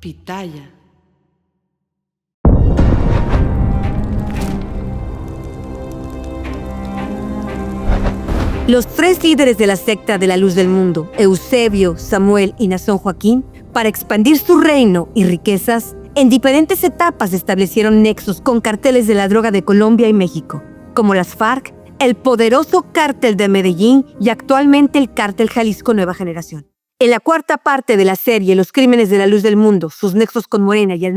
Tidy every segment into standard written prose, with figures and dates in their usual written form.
Pitaya. Los tres líderes de la secta de la Luz del Mundo, Eusebio, Samuel y Nazón Joaquín, para expandir su reino y riquezas, en diferentes etapas establecieron nexos con carteles de la droga de Colombia y México, como las FARC, el poderoso cártel de Medellín y actualmente el cártel Jalisco Nueva Generación. En la cuarta parte de la serie Los crímenes de la Luz del Mundo, sus nexos con Morena y el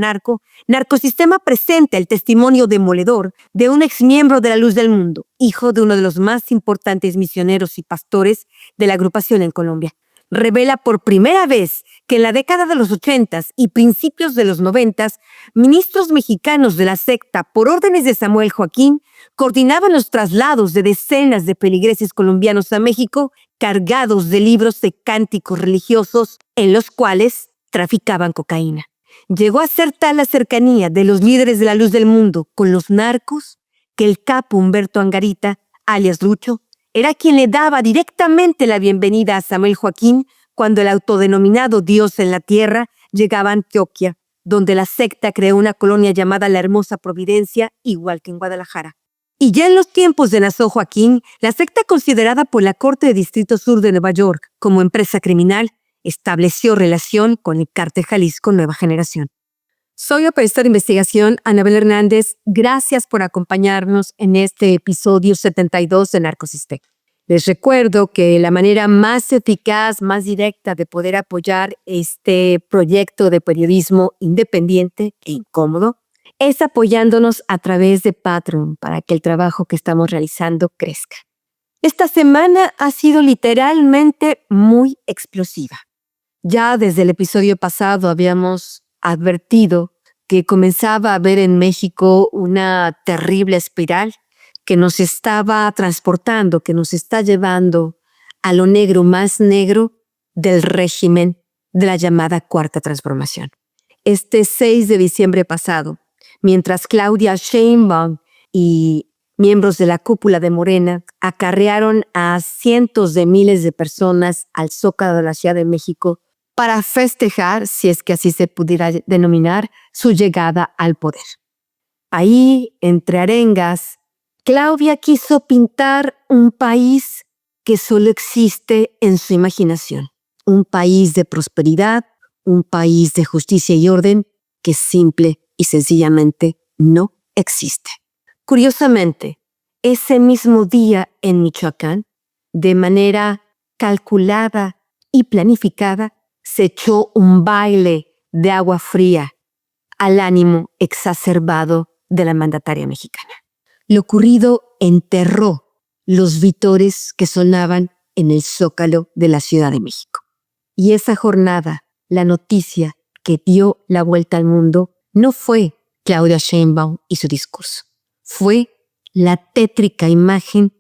Narcosistema presenta el testimonio demoledor de un exmiembro de la Luz del Mundo, hijo de uno de los más importantes misioneros y pastores de la agrupación en Colombia. Revela por primera vez que en la década de los 80s y principios de los 90s, ministros mexicanos de la secta, por órdenes de Samuel Joaquín, coordinaban los traslados de decenas de feligreses colombianos a México cargados de libros de cánticos religiosos en los cuales traficaban cocaína. Llegó a ser tal la cercanía de los líderes de la Luz del Mundo con los narcos que el capo Humberto Angarita, alias Lucho, era quien le daba directamente la bienvenida a Samuel Joaquín cuando el autodenominado Dios en la Tierra llegaba a Antioquia, donde la secta creó una colonia llamada La Hermosa Providencia, igual que en Guadalajara. Y ya en los tiempos de Nazón Joaquín, la secta considerada por la Corte de Distrito Sur de Nueva York como empresa criminal, estableció relación con el cártel Jalisco Nueva Generación. Soy la periodista de investigación Anabel Hernández. Gracias por acompañarnos en este episodio 72 de Narcosistema. Les recuerdo que la manera más eficaz, más directa de poder apoyar este proyecto de periodismo independiente e incómodo es apoyándonos a través de Patreon para que el trabajo que estamos realizando crezca. Esta semana ha sido literalmente muy explosiva. Ya desde el episodio pasado habíamos advertido que comenzaba a haber en México una terrible espiral que nos estaba transportando, que nos está llevando a lo negro más negro del régimen de la llamada Cuarta Transformación. Este 6 de diciembre pasado, mientras Claudia Sheinbaum y miembros de la cúpula de Morena acarrearon a cientos de miles de personas al Zócalo de la Ciudad de México para festejar, si es que así se pudiera denominar, su llegada al poder. Ahí, entre arengas, Claudia quiso pintar un país que solo existe en su imaginación. Un país de prosperidad, un país de justicia y orden que simple y sencillamente no existe. Curiosamente, ese mismo día en Michoacán, de manera calculada y planificada, se echó un baile de agua fría al ánimo exacerbado de la mandataria mexicana. Lo ocurrido enterró los vítores que sonaban en el Zócalo de la Ciudad de México. Y esa jornada, la noticia que dio la vuelta al mundo, no fue Claudia Sheinbaum y su discurso. Fue la tétrica imagen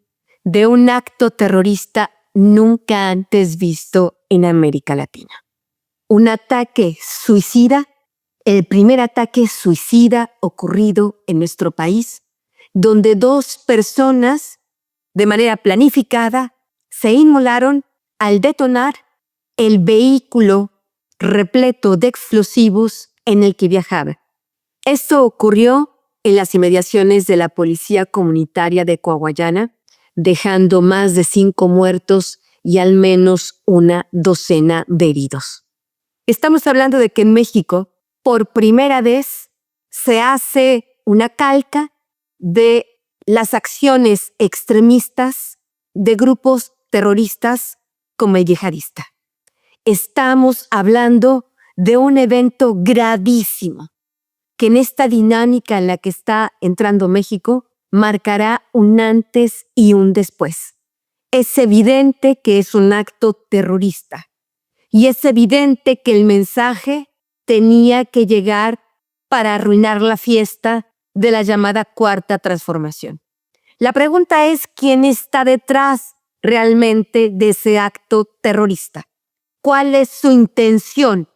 de un acto terrorista nunca antes visto en América Latina. Un ataque suicida, el primer ataque suicida ocurrido en nuestro país, donde dos personas, de manera planificada, se inmolaron al detonar el vehículo repleto de explosivos en el que viajaban. Esto ocurrió en las inmediaciones de la Policía Comunitaria de Coahuayana, dejando más de 5 muertos y al menos una docena de heridos. Estamos hablando de que en México, por primera vez, se hace una calca de las acciones extremistas de grupos terroristas como el yihadista. Estamos hablando de un evento gravísimo que en esta dinámica en la que está entrando México marcará un antes y un después. Es evidente que es un acto terrorista y es evidente que el mensaje tenía que llegar para arruinar la fiesta de la llamada Cuarta Transformación. La pregunta es quién está detrás realmente de ese acto terrorista. ¿Cuál es su intención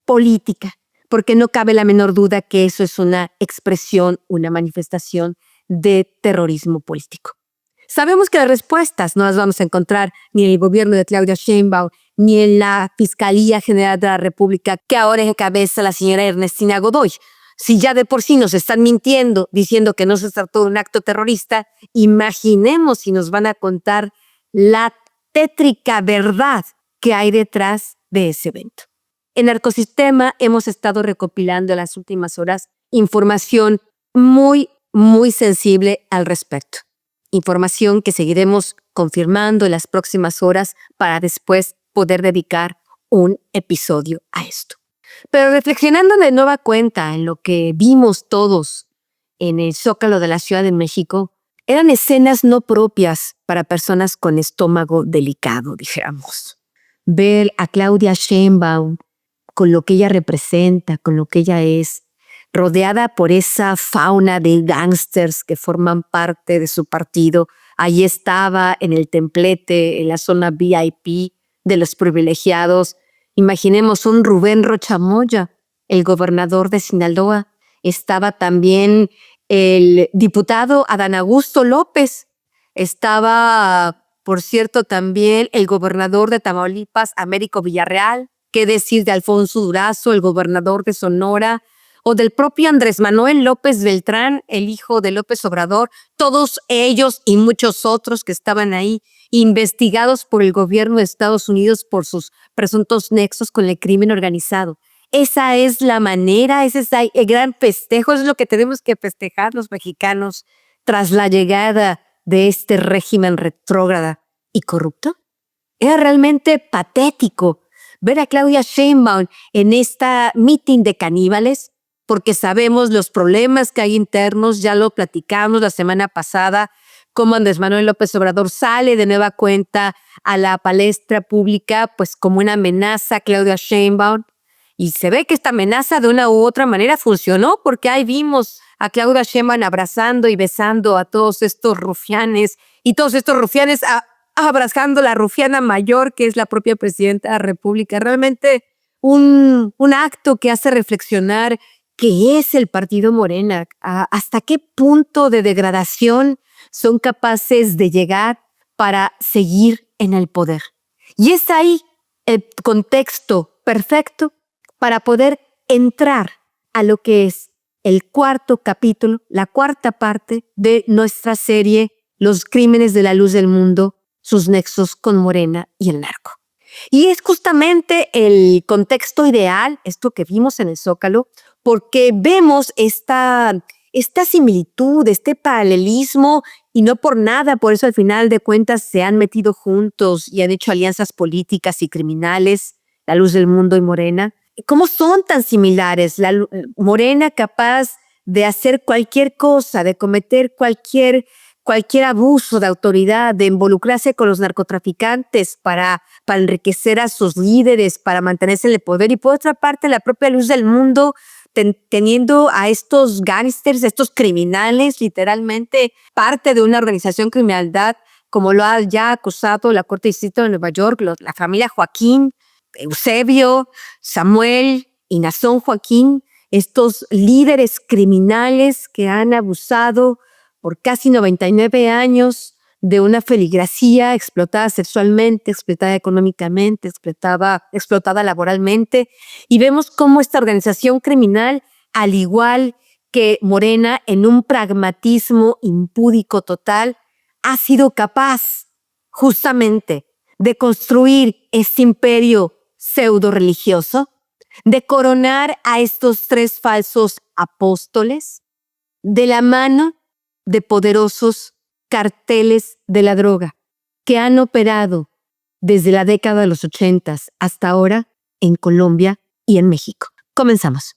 política? Porque no cabe la menor duda que eso es una expresión, una manifestación de terrorismo político. Sabemos que las respuestas no las vamos a encontrar ni en el gobierno de Claudia Sheinbaum ni en la Fiscalía General de la República, que ahora encabeza la señora Ernestina Godoy. Si ya de por sí nos están mintiendo, diciendo que no se trató de un acto terrorista, imaginemos si nos van a contar la tétrica verdad que hay detrás de ese evento. En Narcosistema hemos estado recopilando en las últimas horas información muy sensible al respecto. Información que seguiremos confirmando en las próximas horas para después poder dedicar un episodio a esto. Pero reflexionando de nueva cuenta en lo que vimos todos en el Zócalo de la Ciudad de México, eran escenas no propias para personas con estómago delicado, dijéramos. Ver a Claudia Sheinbaum con lo que ella representa, con lo que ella es, rodeada por esa fauna de gángsters que forman parte de su partido. Allí estaba en el templete, en la zona VIP de los privilegiados. Imaginemos un Rubén Rocha Moya, el gobernador de Sinaloa. Estaba también el diputado Adán Augusto López. Estaba, por cierto, también el gobernador de Tamaulipas, Américo Villarreal. ¿Qué decir de Alfonso Durazo, el gobernador de Sonora? O del propio Andrés Manuel López Beltrán, el hijo de López Obrador. Todos ellos y muchos otros que estaban ahí investigados por el gobierno de Estados Unidos por sus presuntos nexos con el crimen organizado. Esa es la manera, ese es el gran festejo, es lo que tenemos que festejar los mexicanos tras la llegada de este régimen retrógrada y corrupto. Era realmente patético ver a Claudia Sheinbaum en esta meeting de caníbales, porque sabemos los problemas que hay internos, ya lo platicamos la semana pasada, cómo Andrés Manuel López Obrador sale de nueva cuenta a la palestra pública, pues como una amenaza a Claudia Sheinbaum. Y se ve que esta amenaza de una u otra manera funcionó, porque ahí vimos a Claudia Sheinbaum abrazando y besando a todos estos rufianes, y todos estos rufianes abrazando a la rufiana mayor, que es la propia presidenta de la República. Realmente un acto que hace reflexionar qué es el partido Morena, hasta qué punto de degradación son capaces de llegar para seguir en el poder. Y es ahí el contexto perfecto para poder entrar a lo que es el cuarto capítulo, la cuarta parte de nuestra serie Los crímenes de la luz del mundo, sus nexos con Morena y el narco. Y es justamente el contexto ideal, esto que vimos en el Zócalo, porque vemos esta similitud, este paralelismo, y no por nada, por eso al final de cuentas se han metido juntos y han hecho alianzas políticas y criminales, la luz del mundo y Morena. ¿Cómo son tan similares? La Morena capaz de hacer cualquier cosa, de cometer cualquier abuso de autoridad, de involucrarse con los narcotraficantes para enriquecer a sus líderes, para mantenerse en el poder. Y por otra parte, la propia luz del mundo teniendo a estos gángsters, estos criminales, literalmente parte de una organización criminalidad, como lo ha ya acusado la Corte de Distrito de Nueva York, la familia Joaquín, Eusebio, Samuel y Nazón Joaquín, estos líderes criminales que han abusado por casi 99 años de una feligresía explotada sexualmente, explotada económicamente, explotada laboralmente. Y vemos cómo esta organización criminal, al igual que Morena, en un pragmatismo impúdico total, ha sido capaz justamente de construir este imperio pseudo religioso, de coronar a estos tres falsos apóstoles de la mano de poderosos carteles de la droga que han operado desde la década de los 80 hasta ahora en Colombia y en México. Comenzamos.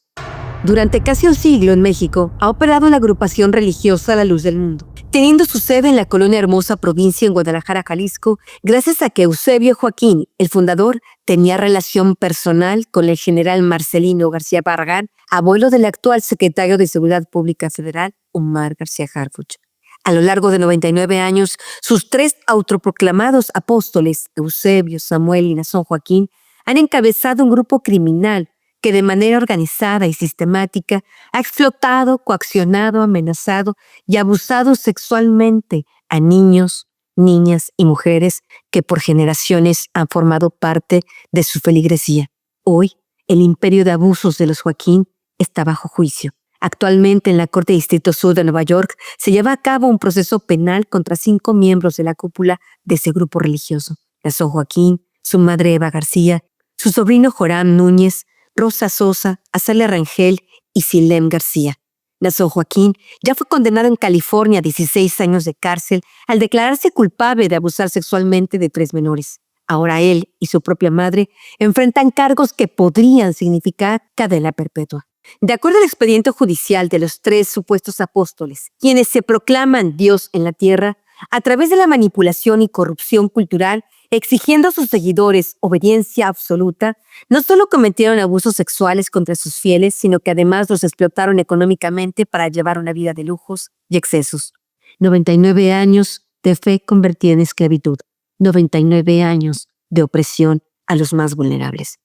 Durante casi un siglo en México ha operado la agrupación religiosa La Luz del Mundo, teniendo su sede en la colonia Hermosa Provincia en Guadalajara, Jalisco, gracias a que Eusebio Joaquín, el fundador, tenía relación personal con el general Marcelino García Barragán, abuelo del actual secretario de Seguridad Pública Federal, Omar García Harfuch. A lo largo de 99 años, sus tres autoproclamados apóstoles, Eusebio, Samuel y Nazón Joaquín, han encabezado un grupo criminal que de manera organizada y sistemática ha explotado, coaccionado, amenazado y abusado sexualmente a niños, niñas y mujeres que por generaciones han formado parte de su feligresía. Hoy, el imperio de abusos de los Joaquín está bajo juicio. Actualmente en la Corte de Distrito Sur de Nueva York se lleva a cabo un proceso penal contra 5 miembros de la cúpula de ese grupo religioso. Nazón Joaquín, su madre Eva García, su sobrino Joram Núñez, Rosa Sosa, Azalia Rangel y Silem García. Nazón Joaquín ya fue condenado en California a 16 años de cárcel al declararse culpable de abusar sexualmente de 3 menores. Ahora él y su propia madre enfrentan cargos que podrían significar cadena perpetua. De acuerdo al expediente judicial de los 3 supuestos apóstoles, quienes se proclaman Dios en la tierra, a través de la manipulación y corrupción cultural, exigiendo a sus seguidores obediencia absoluta, no solo cometieron abusos sexuales contra sus fieles, sino que además los explotaron económicamente para llevar una vida de lujos y excesos. 99 años de fe convertida en esclavitud. 99 años de opresión a los más vulnerables.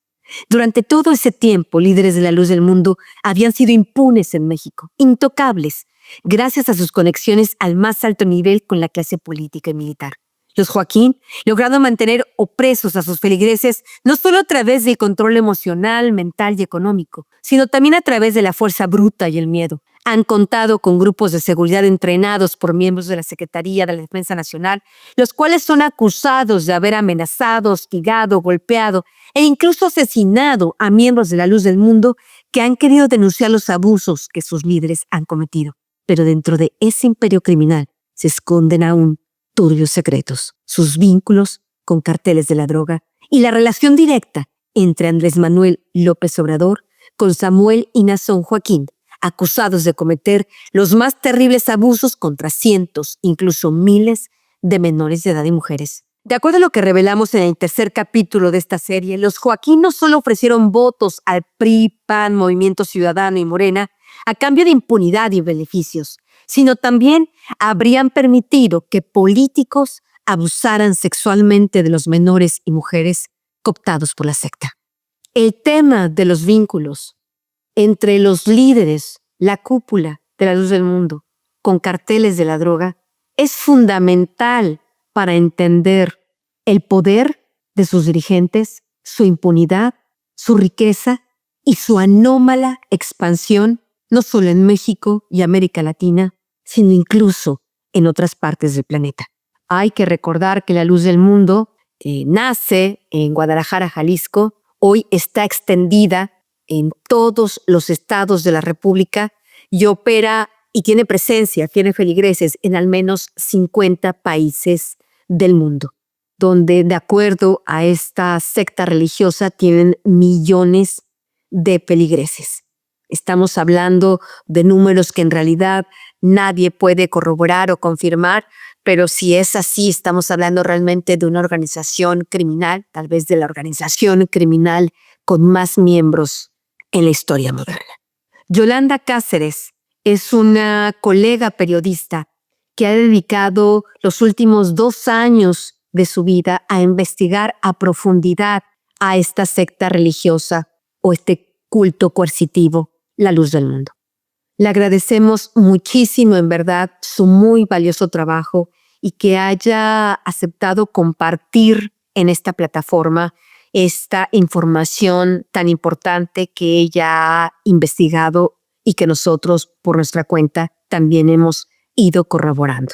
Durante todo ese tiempo, líderes de la luz del mundo habían sido impunes en México, intocables, gracias a sus conexiones al más alto nivel con la clase política y militar. Los Joaquín lograron mantener opresos a sus feligreses no solo a través del control emocional, mental y económico, sino también a través de la fuerza bruta y el miedo. Han contado con grupos de seguridad entrenados por miembros de la Secretaría de la Defensa Nacional, los cuales son acusados de haber amenazado, hostigado, golpeado e incluso asesinado a miembros de la luz del mundo que han querido denunciar los abusos que sus líderes han cometido. Pero dentro de ese imperio criminal se esconden aún turbios secretos, sus vínculos con carteles de la droga y la relación directa entre Andrés Manuel López Obrador con Samuel y Nazón Joaquín, acusados de cometer los más terribles abusos contra cientos, incluso miles, de menores de edad y mujeres. De acuerdo a lo que revelamos en el tercer capítulo de esta serie, los Joaquín no solo ofrecieron votos al PRI, PAN, Movimiento Ciudadano y Morena a cambio de impunidad y beneficios, sino también habrían permitido que políticos abusaran sexualmente de los menores y mujeres cooptados por la secta. El tema de los vínculos entre los líderes, la cúpula de la luz del mundo, con carteles de la droga, es fundamental para entender el poder de sus dirigentes, su impunidad, su riqueza y su anómala expansión, no solo en México y América Latina, sino incluso en otras partes del planeta. Hay que recordar que la luz del mundo nace en Guadalajara, Jalisco, hoy está extendida en todos los estados de la República y opera y tiene presencia, tiene feligreses en al menos 50 países del mundo, donde de acuerdo a esta secta religiosa tienen millones de feligreses. Estamos hablando de números que en realidad nadie puede corroborar o confirmar, pero si es así, estamos hablando realmente de una organización criminal, tal vez de la organización criminal con más miembros en la historia moderna. Yolanda Cáceres es una colega periodista que ha dedicado los últimos 2 años de su vida a investigar a profundidad a esta secta religiosa o este culto coercitivo, la luz del mundo. Le agradecemos muchísimo, en verdad, su muy valioso trabajo y que haya aceptado compartir en esta plataforma esta información tan importante que ella ha investigado y que nosotros, por nuestra cuenta, también hemos ido corroborando.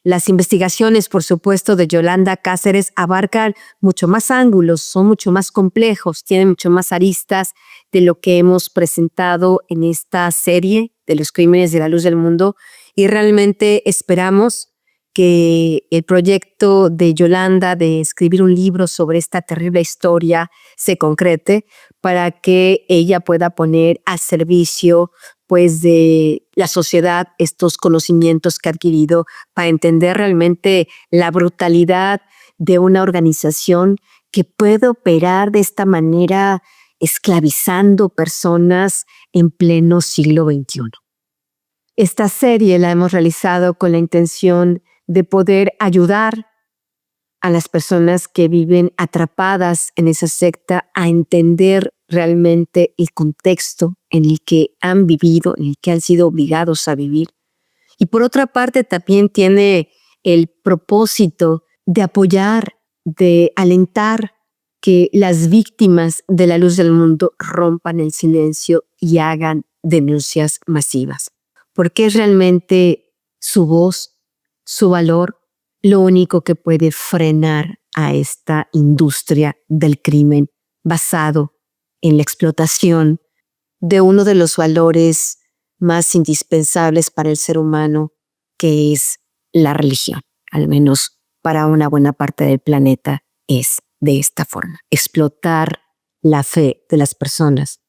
Las investigaciones, por supuesto, de Yolanda Cáceres abarcan mucho más ángulos, son mucho más complejos, tienen mucho más aristas de lo que hemos presentado en esta serie de los crímenes de la luz del mundo, y realmente esperamos que el proyecto de Yolanda de escribir un libro sobre esta terrible historia se concrete para que ella pueda poner al servicio pues de la sociedad estos conocimientos que ha adquirido para entender realmente la brutalidad de una organización que puede operar de esta manera esclavizando personas en pleno siglo XXI. Esta serie la hemos realizado con la intención de poder ayudar a las personas que viven atrapadas en esa secta a entender realmente el contexto en el que han vivido, en el que han sido obligados a vivir. Y por otra parte también tiene el propósito de apoyar, de alentar que las víctimas de la luz del mundo rompan el silencio y hagan denuncias masivas, porque es realmente su voz, su valor, lo único que puede frenar a esta industria del crimen basado en la explotación de uno de los valores más indispensables para el ser humano, que es la religión. Al menos para una buena parte del planeta es de esta forma. Explotar la fe de las personas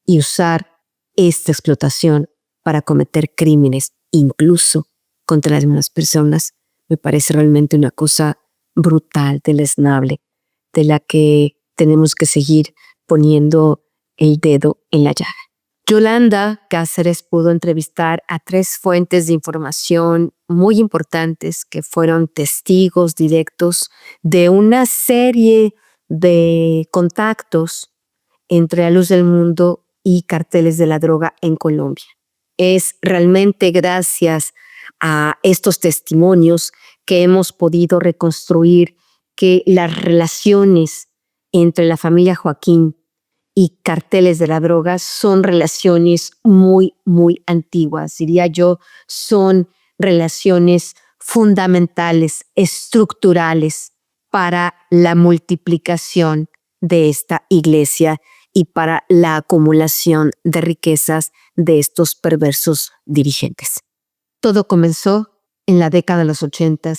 y usar esta explotación para cometer crímenes, incluso contra las mismas personas, me parece realmente una cosa brutal, deleznable, de la que tenemos que seguir poniendo el dedo en la llaga. Yolanda Cáceres pudo entrevistar a 3 fuentes de información muy importantes que fueron testigos directos de una serie de contactos entre la luz del mundo y carteles de la droga en Colombia. Es realmente gracias a estos testimonios que hemos podido reconstruir que las relaciones entre la familia Joaquín y carteles de la droga son relaciones muy, muy antiguas. Diría yo, son relaciones fundamentales, estructurales para la multiplicación de esta iglesia y para la acumulación de riquezas de estos perversos dirigentes. Todo comenzó en la década de los 80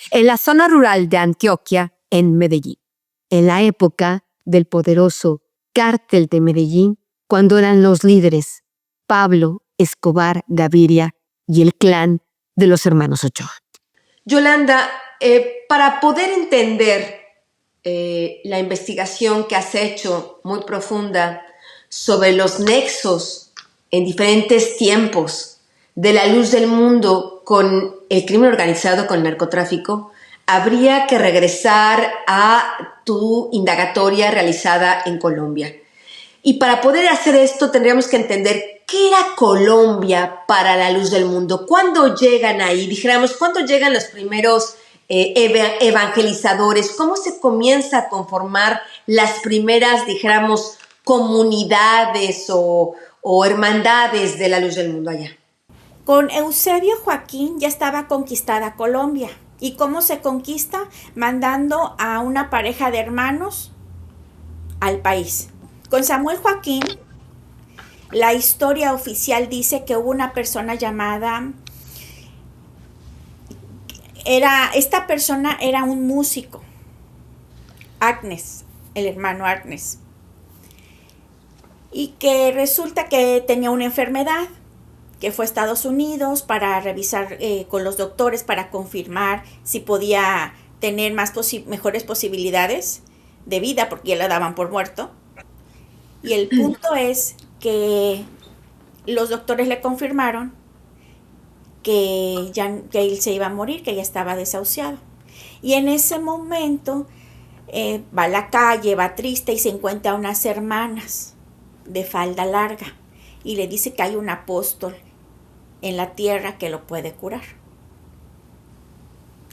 en la zona rural de Antioquia, en Medellín, en la época del poderoso Cártel de Medellín, cuando eran los líderes Pablo Escobar Gaviria y el clan de los hermanos Ochoa. Yolanda, para poder entender la investigación que has hecho muy profunda sobre los nexos en diferentes tiempos de la luz del mundo con el crimen organizado, con el narcotráfico, habría que regresar a tu indagatoria realizada en Colombia. Y para poder hacer esto tendríamos que entender qué era Colombia para la luz del mundo. ¿Cuándo llegan ahí? Dijéramos, ¿cuándo llegan los primeros evangelizadores? ¿Cómo se comienza a conformar las primeras, dijéramos, comunidades o hermandades de la luz del mundo allá? Con Eusebio Joaquín ya estaba conquistada Colombia. ¿Y cómo se conquista? Mandando a una pareja de hermanos al país. Con Samuel Joaquín, la historia oficial dice que hubo una persona llamada... Esta persona era un músico, Agnes, el hermano Agnes, y que resulta que tenía una enfermedad, que fue a Estados Unidos para revisar con los doctores para confirmar si podía tener mejores posibilidades de vida, porque ya la daban por muerto. Y el punto es que los doctores le confirmaron que él se iba a morir, que ya estaba desahuciado. Y en ese momento va a la calle, va triste y se encuentra a unas hermanas de falda larga y le dice que hay un apóstol en la tierra que lo puede curar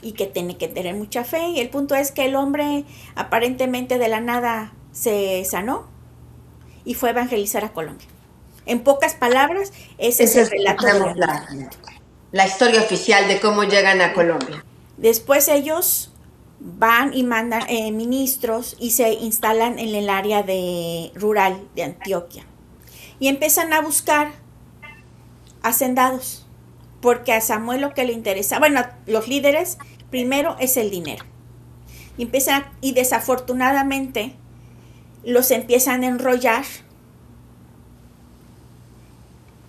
y que tiene que tener mucha fe. Y el punto es que el hombre aparentemente de la nada se sanó y fue a evangelizar a Colombia. En pocas palabras, ese es el relato de la historia oficial de cómo llegan a Colombia. Después ellos van y mandan ministros y se instalan en el área rural de Antioquia y empiezan a buscar hacendados, porque a Samuel lo que le interesa, bueno, los líderes, primero es el dinero. Y desafortunadamente los empiezan a enrollar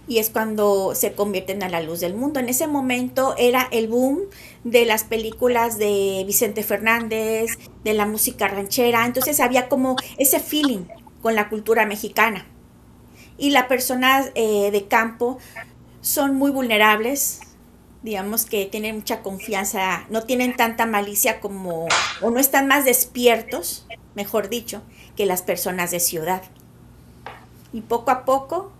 y es cuando se convierten a la luz del mundo. En ese momento era el boom de las películas de Vicente Fernández, de la música ranchera, entonces había como ese feeling con la cultura mexicana. Y las personas de campo son muy vulnerables, digamos que tienen mucha confianza, no tienen tanta malicia o no están más despiertos, mejor dicho, que las personas de ciudad. Y poco a poco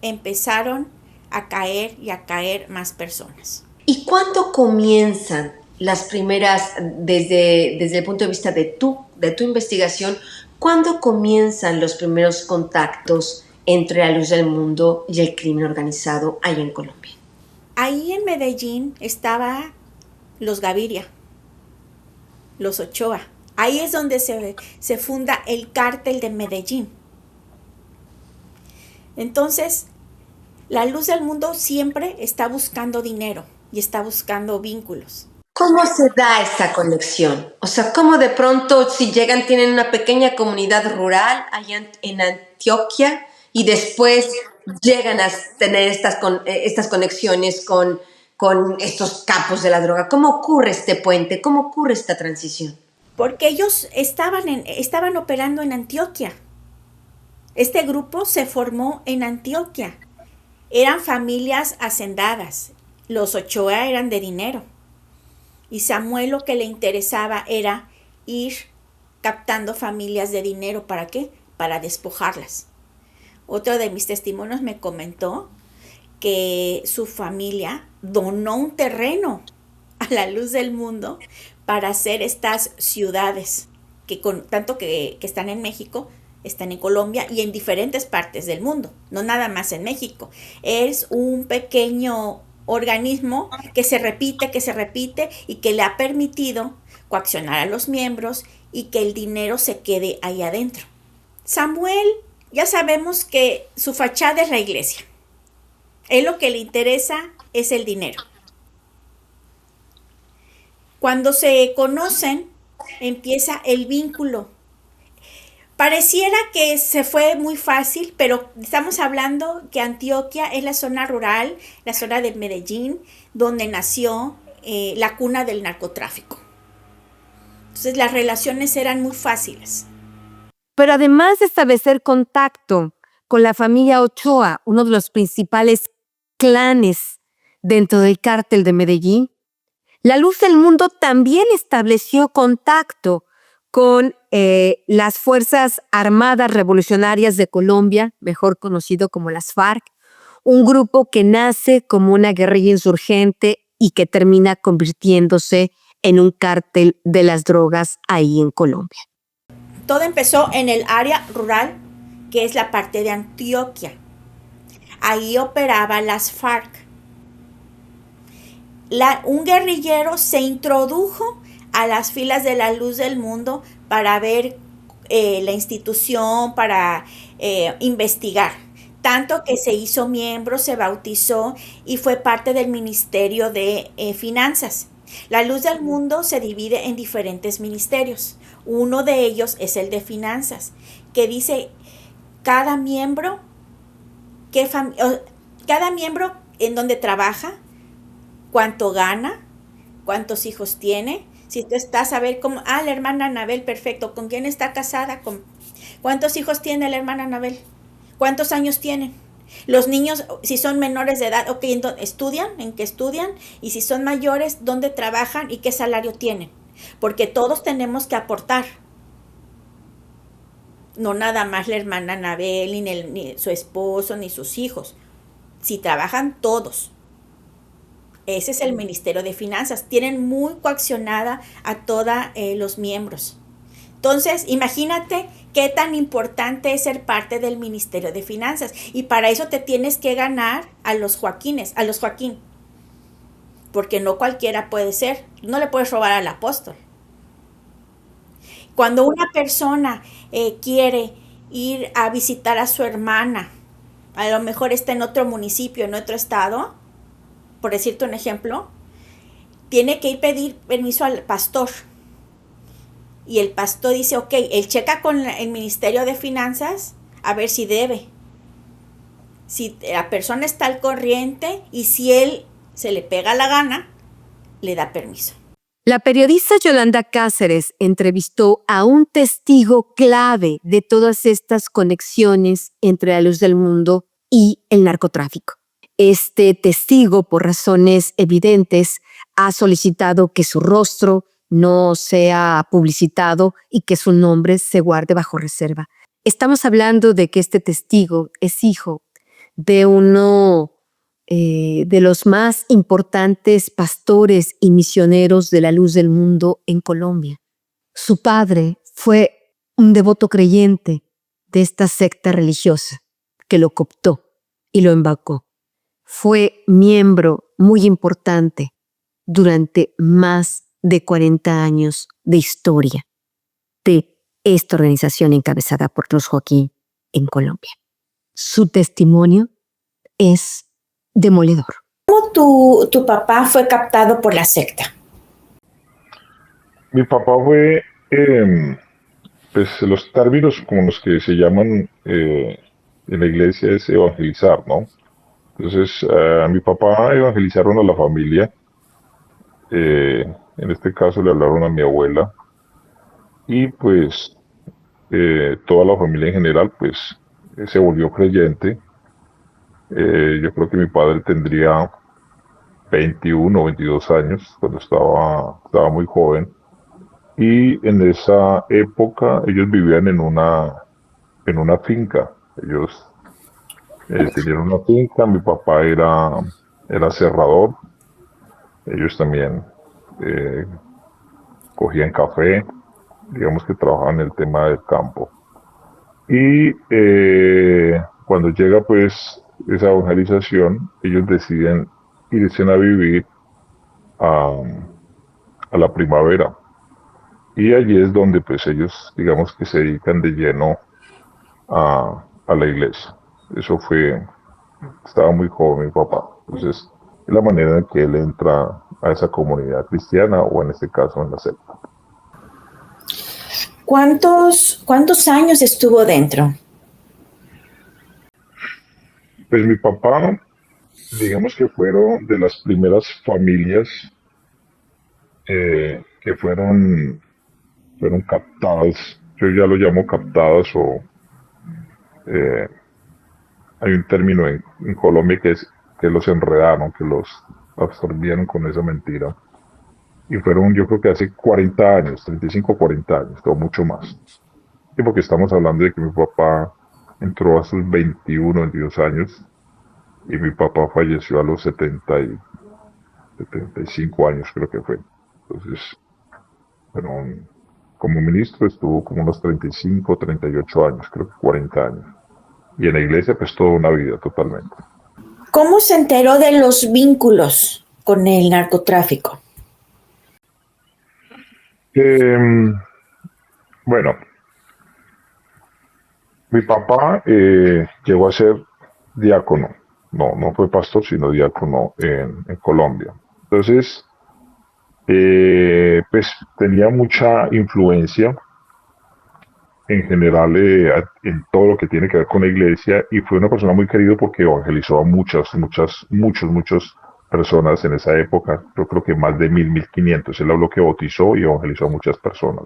empezaron a caer más personas. ¿Y cuándo comienzan las primeras, desde el punto de vista de tu investigación, cuándo comienzan los primeros contactos entre la luz del mundo y el crimen organizado ahí en Colombia? Ahí en Medellín estaba los Gaviria, los Ochoa. Ahí es donde se funda el cártel de Medellín. Entonces, la luz del mundo siempre está buscando dinero y está buscando vínculos. ¿Cómo se da esta conexión? O sea, ¿cómo de pronto si llegan tienen una pequeña comunidad rural allá en Antioquia y después llegan a tener estas conexiones con estos capos de la droga? ¿Cómo ocurre este puente? ¿Cómo ocurre esta transición? Porque ellos estaban operando en Antioquia. Este grupo se formó en Antioquia. Eran familias hacendadas. Los Ochoa eran de dinero. Y Samuel lo que le interesaba era ir captando familias de dinero. ¿Para qué? Para despojarlas. Otro de mis testimonios me comentó que su familia donó un terreno a la luz del mundo para hacer estas ciudades, que tanto que están en México, están en Colombia y en diferentes partes del mundo, no nada más en México. Es un pequeño organismo que se repite y que le ha permitido coaccionar a los miembros y que el dinero se quede ahí adentro. Samuel, ya sabemos que su fachada es la iglesia. Él lo que le interesa es el dinero. Cuando se conocen, empieza el vínculo. Pareciera que se fue muy fácil, pero estamos hablando que Antioquia es la zona rural, la zona de Medellín, donde nació la cuna del narcotráfico. Entonces las relaciones eran muy fáciles. Pero además de establecer contacto con la familia Ochoa, uno de los principales clanes dentro del cártel de Medellín, la luz del mundo también estableció contacto con las Fuerzas Armadas Revolucionarias de Colombia, mejor conocido como las FARC, un grupo que nace como una guerrilla insurgente y que termina convirtiéndose en un cártel de las drogas ahí en Colombia. Todo empezó en el área rural, que es la parte de Antioquia. Ahí operaban las FARC. Un guerrillero se introdujo a las filas de la luz del mundo para ver la institución, para investigar. Tanto que se hizo miembro, se bautizó y fue parte del Ministerio de Finanzas. La luz del mundo se divide en diferentes ministerios. Uno de ellos es el de Finanzas, que dice cada miembro en donde trabaja, cuánto gana, cuántos hijos tiene. Si tú estás a ver cómo, la hermana Anabel, perfecto, ¿con quién está casada? ¿Cuántos hijos tiene la hermana Anabel? ¿Cuántos años tienen? Los niños, si son menores de edad, ok, ¿estudian? ¿En qué estudian? Y si son mayores, ¿dónde trabajan y qué salario tienen? Porque todos tenemos que aportar. No nada más la hermana Anabel, ni su esposo, ni sus hijos. Si trabajan todos. Ese es el Ministerio de Finanzas. Tienen muy coaccionada a todos los miembros. Entonces, imagínate qué tan importante es ser parte del Ministerio de Finanzas. Y para eso te tienes que ganar a los Joaquín. Porque no cualquiera puede ser. No le puedes robar al apóstol. Cuando una persona quiere ir a visitar a su hermana, a lo mejor está en otro municipio, en otro estado, por decirte un ejemplo, tiene que ir pedir permiso al pastor. Y el pastor dice, ok, él checa con el Ministerio de Finanzas a ver si debe. Si la persona está al corriente y si él se le pega la gana, le da permiso. La periodista Yolanda Cáceres entrevistó a un testigo clave de todas estas conexiones entre la luz del mundo y el narcotráfico. Este testigo, por razones evidentes, ha solicitado que su rostro no sea publicitado y que su nombre se guarde bajo reserva. Estamos hablando de que este testigo es hijo de uno de los más importantes pastores y misioneros de la luz del mundo en Colombia. Su padre fue un devoto creyente de esta secta religiosa que lo cooptó y lo embaucó. Fue miembro muy importante durante más de 40 años de historia de esta organización encabezada por Dios Joaquín en Colombia. Su testimonio es demoledor. ¿Cómo tu papá fue captado por la secta? Mi papá fue, pues los términos como los que se llaman en la iglesia es evangelizar, ¿no? Entonces, a mi papá evangelizaron a la familia, en este caso le hablaron a mi abuela, y pues toda la familia en general, pues se volvió creyente. Yo creo que mi padre tendría 21 o 22 años cuando estaba muy joven. Y en esa época ellos vivían en una finca. Ellos tenían una finca, mi papá era cerrador, ellos también eh, cogían café, digamos que trabajaban en el tema del campo. Y cuando llega pues esa evangelización, ellos deciden irse a vivir a, a la primavera. Y allí es donde pues ellos, digamos que se dedican de lleno a la iglesia. Eso estaba muy joven mi papá. Entonces, es la manera en que él entra a esa comunidad cristiana o en este caso en la secta. ¿Cuántos años estuvo dentro? Pues mi papá, digamos que fueron de las primeras familias que fueron captadas. Yo ya lo llamo captadas o eh, hay un término en Colombia que es que los enredaron, que los absorbieron con esa mentira. Y fueron, yo creo que hace 40 años, 35 40 años, o mucho más. Y porque estamos hablando de que mi papá entró a sus 21, 22 años y mi papá falleció a los 75 años, creo que fue. Entonces, fueron, como ministro estuvo como unos 35, 38 años, creo que 40 años. Y en la iglesia, pues toda una vida totalmente. ¿Cómo se enteró de los vínculos con el narcotráfico? Bueno, mi papá llegó a ser diácono. No fue pastor, sino diácono en Colombia. Entonces, pues tenía mucha influencia en general en todo lo que tiene que ver con la iglesia y fue una persona muy querida porque evangelizó a muchas personas en esa época. Yo creo que más de 1.500. Él habló que bautizó y evangelizó a muchas personas.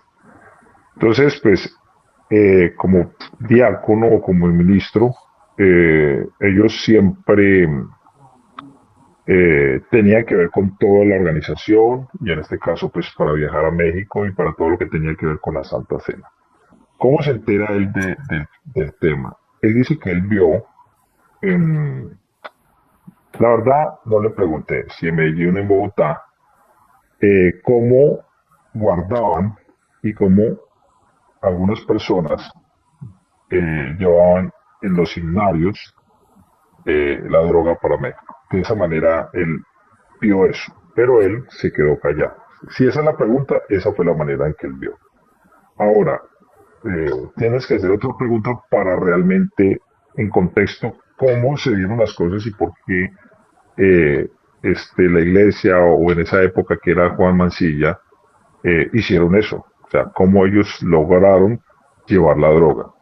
Entonces, pues, como diácono o como ministro, ellos siempre tenían que ver con toda la organización y en este caso, pues, para viajar a México y para todo lo que tenía que ver con la Santa Cena. ¿Cómo se entera él del tema? Él dice que él vio, em, la verdad no le pregunté si en Medellín o en Bogotá, cómo guardaban y cómo algunas personas llevaban en los himnarios la droga para México. De esa manera él vio eso, pero él se quedó callado. Si esa es la pregunta, esa fue la manera en que él vio. Ahora, tienes que hacer otra pregunta para realmente, en contexto, cómo se dieron las cosas y por qué la iglesia o en esa época que era Juan Mancilla hicieron eso. O sea, cómo ellos lograron llevar la droga.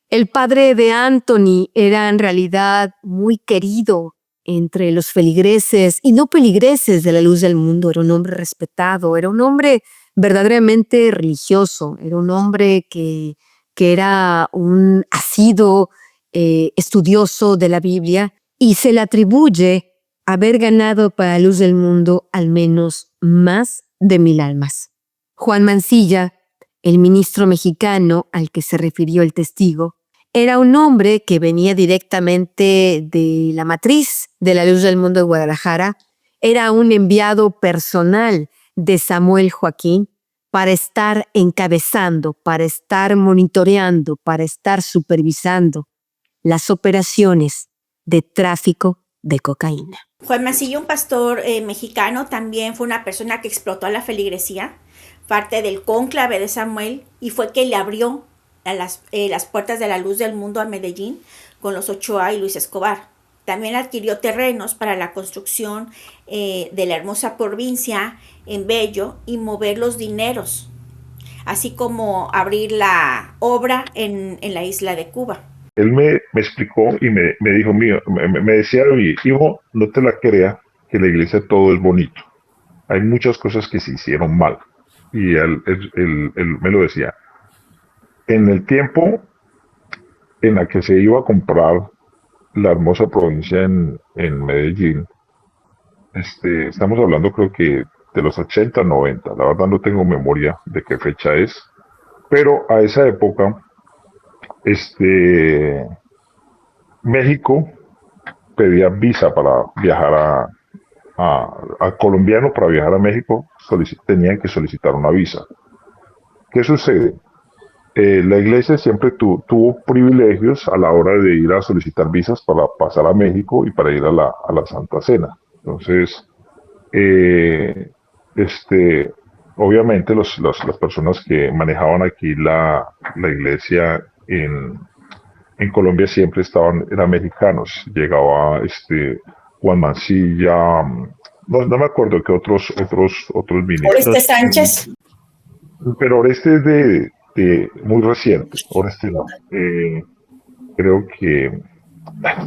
El padre de Anthony era en realidad muy querido entre los feligreses y no peligreses de la luz del mundo. Era un hombre respetado, era un hombre verdaderamente religioso, era un hombre que era un asiduo estudioso de la Biblia y se le atribuye haber ganado para la luz del mundo al menos más de 1,000 almas. Juan Mancilla, el ministro mexicano al que se refirió el testigo, Era un hombre que venía directamente de la matriz de la Luz del Mundo de Guadalajara. Era un enviado personal de Samuel Joaquín para estar encabezando, para estar monitoreando, para estar supervisando las operaciones de tráfico de cocaína. Juan Mancilla, un pastor mexicano, también fue una persona que explotó a la feligresía, parte del cónclave de Samuel, y fue que le abrió las puertas de la Luz del Mundo a Medellín con los Ochoa y Luis Escobar. También adquirió terrenos para la construcción de la hermosa provincia en Bello y mover los dineros, así como abrir la obra en la isla de Cuba. Él me explicó y me dijo, me decía, hijo, no te la creas que la iglesia todo es bonito. Hay muchas cosas que se hicieron mal. Y él me lo decía. En el tiempo en la que se iba a comprar la hermosa provincia en Medellín, estamos hablando creo que de los 80, 90, la verdad no tengo memoria de qué fecha es, pero a esa época, México pedía visa para viajar a colombianos para viajar a México, tenían que solicitar una visa. ¿Qué sucede? La iglesia siempre tuvo privilegios a la hora de ir a solicitar visas para pasar a México y para ir a la Santa Cena. Entonces, obviamente las personas que manejaban aquí la iglesia en Colombia siempre eran mexicanos. Llegaba Juan Mancilla, no me acuerdo que otros ministros. Oreste Sánchez. Pero Oreste es de muy reciente. Oreste no. Creo que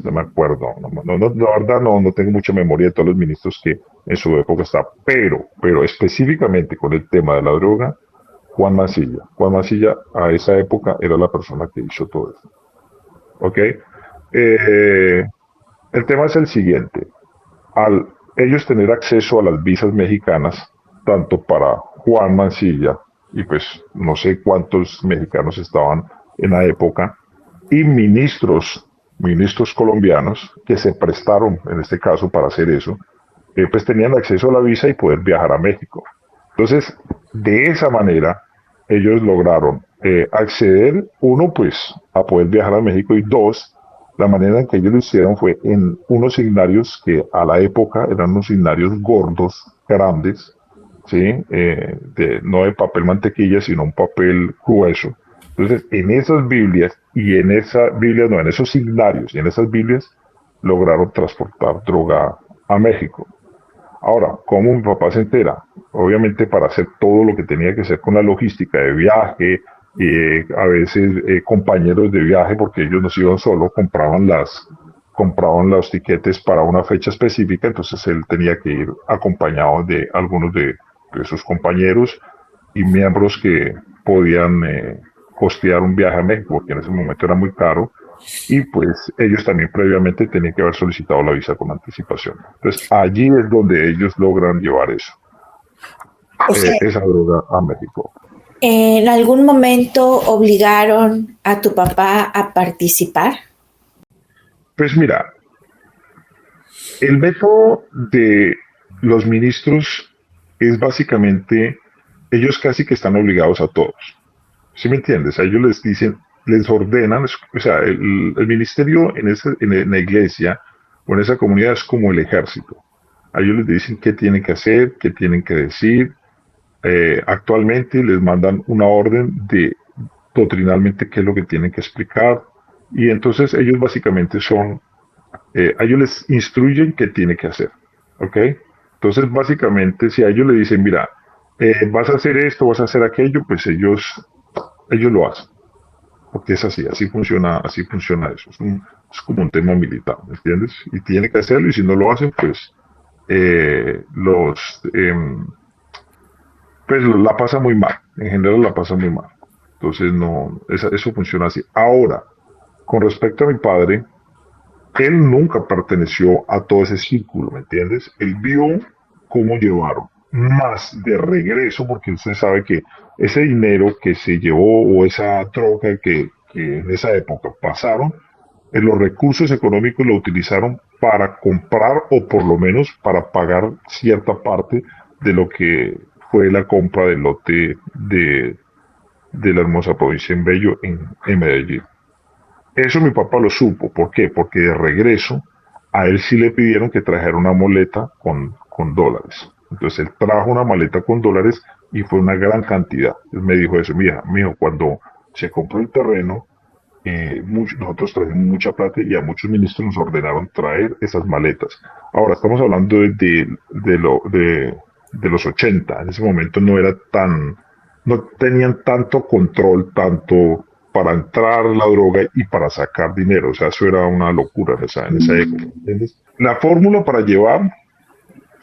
no me acuerdo. La verdad no tengo mucha memoria de todos los ministros que en su época estaban. Pero específicamente con el tema de la droga, Juan Mancilla. Juan Mancilla a esa época era la persona que hizo todo eso. ¿Ok? El tema es el siguiente. Al ellos tener acceso a las visas mexicanas, tanto para Juan Mancilla, y pues no sé cuántos mexicanos estaban en la época, y ministros colombianos que se prestaron, en este caso, para hacer eso, pues tenían acceso a la visa y poder viajar a México. Entonces, de esa manera, ellos lograron acceder, uno, pues, a poder viajar a México, y dos, la manera en que ellos lo hicieron fue en unos signarios que a la época eran unos signarios gordos, grandes, ¿sí? No de papel mantequilla, sino un papel grueso. Entonces, en esas Biblias, en esos signarios y en esas Biblias, lograron transportar droga a México. Ahora, ¿cómo mi papá se entera? Obviamente para hacer todo lo que tenía que hacer con la logística de viaje, a veces compañeros de viaje, porque ellos no se iban solo, compraban los tiquetes para una fecha específica, entonces él tenía que ir acompañado de algunos de sus compañeros y miembros que podían costear un viaje a México, porque en ese momento era muy caro, y pues ellos también previamente tenían que haber solicitado la visa con anticipación. Entonces allí es donde ellos logran llevar eso, esa droga a México. ¿En algún momento obligaron a tu papá a participar? Pues mira, el método de los ministros es básicamente, ellos casi que están obligados a todos. ¿Sí me entiendes? A ellos les dicen, les ordenan, o sea, el ministerio en la iglesia o en esa comunidad es como el ejército. A ellos les dicen qué tienen que hacer, qué tienen que decir. Actualmente les mandan una orden de doctrinalmente qué es lo que tienen que explicar, y entonces ellos básicamente a ellos les instruyen qué tiene que hacer, ¿ok? Entonces básicamente si a ellos le dicen, mira, vas a hacer esto, vas a hacer aquello, pues ellos lo hacen, porque es así funciona eso, es como un tema militar, ¿me entiendes? Y tiene que hacerlo, y si no lo hacen, pues pues la pasa muy mal, en general la pasa muy mal. Entonces eso funciona así. Ahora, con respecto a mi padre, él nunca perteneció a todo ese círculo, ¿me entiendes? Él vio cómo llevaron, más de regreso, porque usted sabe que ese dinero que se llevó o esa droga que que en esa época pasaron, los recursos económicos lo utilizaron para comprar o por lo menos para pagar cierta parte de lo que fue la compra del lote de la hermosa provincia en Bello en Medellín. Eso mi papá lo supo. ¿Por qué? Porque de regreso a él sí le pidieron que trajera una maleta con dólares. Entonces él trajo una maleta con dólares y fue una gran cantidad. Él me dijo eso, mija, mijo, cuando se compró el terreno, nosotros trajimos mucha plata y a muchos ministros nos ordenaron traer esas maletas. Ahora, estamos hablando de los 80. En ese momento no tenían tanto control, tanto para entrar la droga y para sacar dinero. O sea, eso era una locura en esa época. ¿Entiendes? La fórmula para llevar,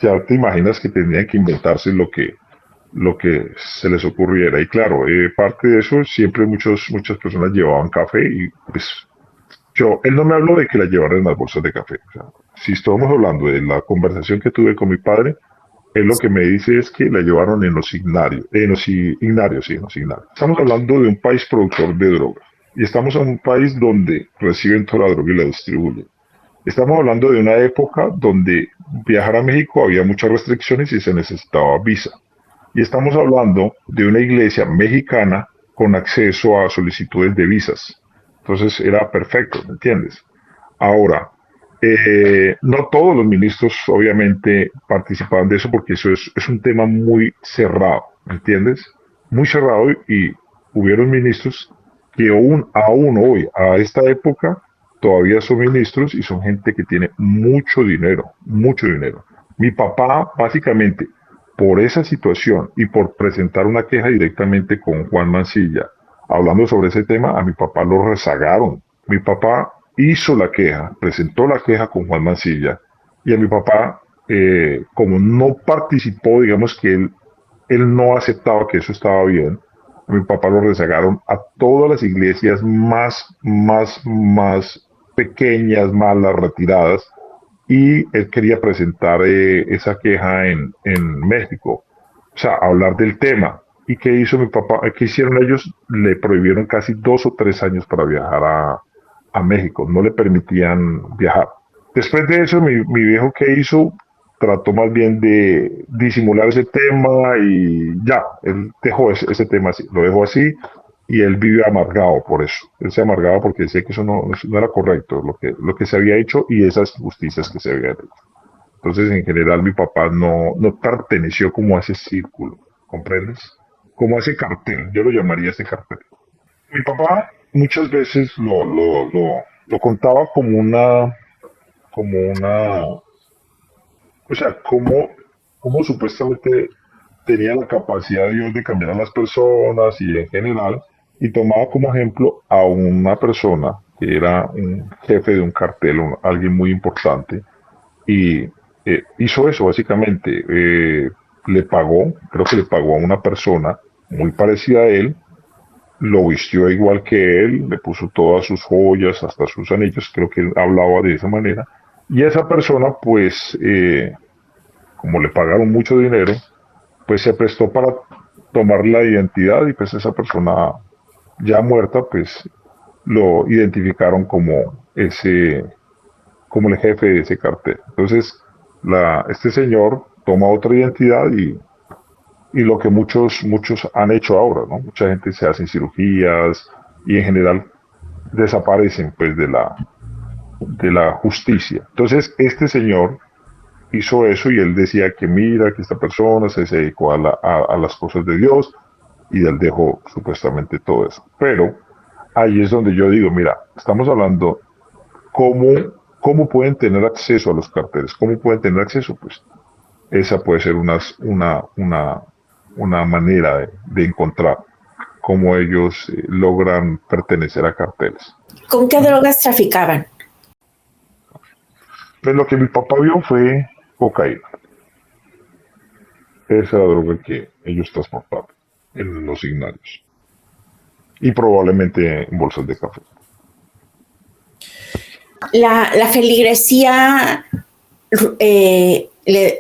ya te imaginas que tenían que inventarse lo que se les ocurriera. Y claro, parte de eso, siempre muchas personas llevaban café y pues él no me habló de que la llevaran en las bolsas de café. O sea, si estamos hablando de la conversación que tuve con mi padre, él lo que me dice es que la llevaron en los ignarios, sí, en los ignarios. Estamos hablando de un país productor de drogas y estamos en un país donde reciben toda la droga y la distribuyen. Estamos hablando de una época donde viajar a México había muchas restricciones y se necesitaba visa. Y estamos hablando de una iglesia mexicana con acceso a solicitudes de visas. Entonces era perfecto, ¿me entiendes? Ahora, no todos los ministros obviamente participaban de eso porque eso es un tema muy cerrado, ¿me entiendes? Muy cerrado y hubieron ministros que aún hoy, a esta época, todavía son ministros y son gente que tiene mucho dinero, mucho dinero. Mi papá, básicamente, por esa situación y por presentar una queja directamente con Juan Mancilla, hablando sobre ese tema, a mi papá lo rezagaron. Mi papá hizo la queja, presentó la queja con Juan Mancilla y a mi papá, como no participó, digamos que él no aceptaba que eso estaba bien, a mi papá lo rezagaron a todas las iglesias más pequeñas, más las retiradas, y él quería presentar esa queja en México, o sea, hablar del tema. ¿Y qué hizo mi papá? ¿Qué hicieron ellos? Le prohibieron casi 2 o 3 años para viajar a México, no le permitían viajar. Después de eso, mi viejo, ¿qué hizo? Trató más bien de disimular ese tema y ya, él dejó ese tema así, lo dejó así y él vive amargado por eso. Él se amargaba porque decía que eso no era correcto, lo que se había hecho y esas injusticias que se habían hecho. Entonces, en general, mi papá no perteneció como a ese círculo, ¿comprendes? Como a ese cartel, yo lo llamaría ese cartel. Mi papá muchas veces lo contaba o sea, como supuestamente tenía la capacidad de Dios de cambiar a las personas y en general, y tomaba como ejemplo a una persona que era un jefe de un cartel, alguien muy importante, y hizo eso básicamente. Creo que le pagó a una persona muy parecida a él, lo vistió igual que él, le puso todas sus joyas, hasta sus anillos, creo que él hablaba de esa manera, y esa persona, pues, como le pagaron mucho dinero, pues se prestó para tomar la identidad y pues esa persona ya muerta, pues lo identificaron como el jefe de ese cartel. Entonces, este señor toma otra identidad y lo que muchos han hecho ahora, ¿no? Mucha gente se hace cirugías y en general desaparecen pues de la justicia. Entonces, este señor hizo eso y él decía que mira, que esta persona se dedicó a las cosas de Dios y él dejó supuestamente todo eso. Pero ahí es donde yo digo, mira, estamos hablando cómo pueden tener acceso a los carteles, cómo pueden tener acceso, pues esa puede ser una manera de encontrar cómo ellos logran pertenecer a carteles. ¿Con qué drogas traficaban? Pues lo que mi papá vio fue cocaína. Esa es la droga que ellos transportaban en los ignarios. Y probablemente en bolsas de café. La feligresía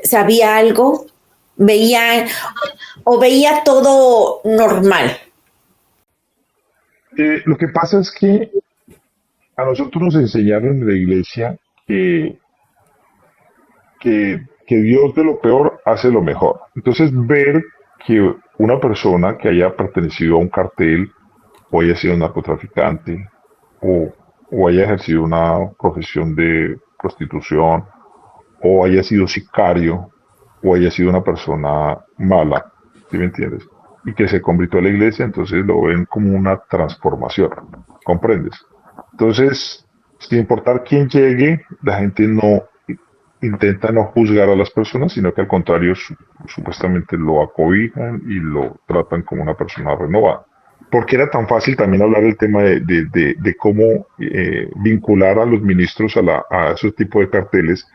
sabía algo, veía todo normal. Lo que pasa es que a nosotros nos enseñaron en la iglesia que, que Dios de lo peor hace lo mejor. Entonces, ver que una persona que haya pertenecido a un cartel o haya sido narcotraficante o, o haya ejercido una profesión de prostitución o haya sido sicario o haya sido una persona mala, ¿sí me entiendes? Y que se convirtió a la iglesia, entonces lo ven como una transformación, ¿comprendes? Entonces, sin importar quién llegue, la gente no intenta no juzgar a las personas, sino que al contrario, supuestamente lo acobijan y lo tratan como una persona renovada. Porque era tan fácil también hablar del tema de cómo vincular a los ministros a esos tipos de carteles,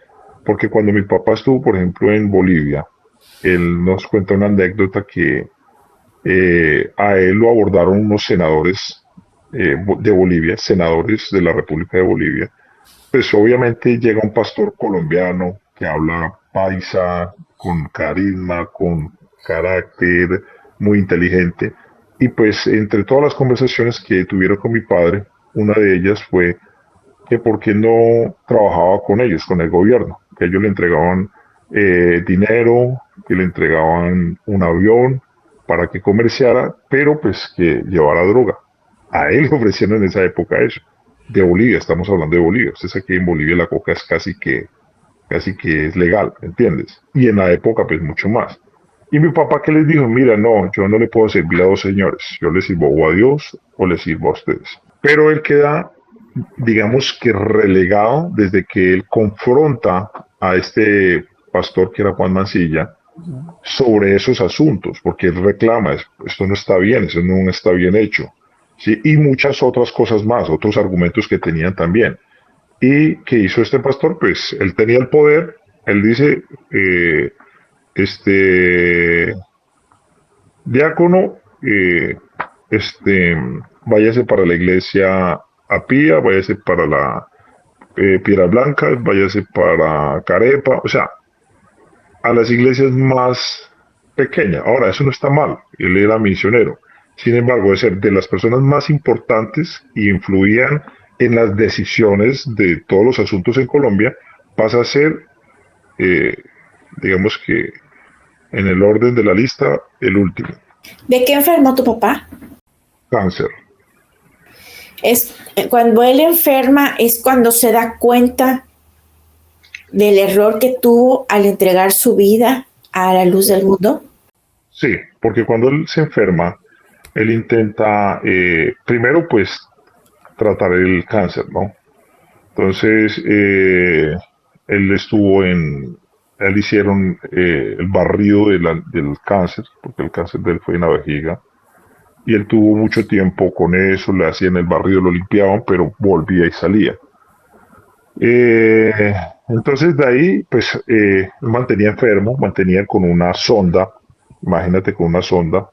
porque cuando mi papá estuvo, por ejemplo, en Bolivia, él nos cuenta una anécdota que a él lo abordaron unos senadores de Bolivia, senadores de la República de Bolivia. Pues obviamente llega un pastor colombiano que habla paisa, con carisma, con carácter, muy inteligente. Y pues entre todas las conversaciones que tuvieron con mi padre, una de ellas fue que por qué no trabajaba con ellos, con el gobierno, que ellos le entregaban dinero, que le entregaban un avión para que comerciara, pero pues que llevara droga. A él le ofrecieron en esa época eso. De Bolivia, estamos hablando de Bolivia. Usted sabe que en Bolivia la coca es casi que es legal, ¿entiendes? Y en la época, pues mucho más. Y mi papá que les dijo, mira, no, yo no le puedo servir a dos señores, yo les sirvo o a Dios o les sirvo a ustedes. Pero él queda, digamos que relegado desde que él confronta a este pastor que era Juan Mancilla sobre esos asuntos, porque él reclama, esto no está bien, eso no está bien hecho. ¿Sí? Y muchas otras cosas más, otros argumentos que tenían también. ¿Y qué hizo este pastor? Pues él tenía el poder, él dice, este diácono, este, váyase para la iglesia Apía, váyase para la Piedra Blanca, váyase para Carepa, o sea, a las iglesias más pequeñas. Ahora, eso no está mal, él era misionero. Sin embargo, es ser de las personas más importantes y influían en las decisiones de todos los asuntos en Colombia, pasa a ser, eh, digamos que en el orden de la lista, el último. ¿De qué enfermó tu papá? Cáncer. Es cuando él enferma, es cuando se da cuenta del error que tuvo al entregar su vida a la luz del mundo. Sí, porque cuando él se enferma, él intenta, primero pues, tratar el cáncer, ¿no? Entonces, él hicieron el barrido del cáncer, porque el cáncer de él fue en la vejiga, y él tuvo mucho tiempo con eso, le hacían el barrido, lo limpiaban, pero volvía y salía. Eh, entonces de ahí, pues, mantenía enfermo, mantenía con una sonda, imagínate con una sonda,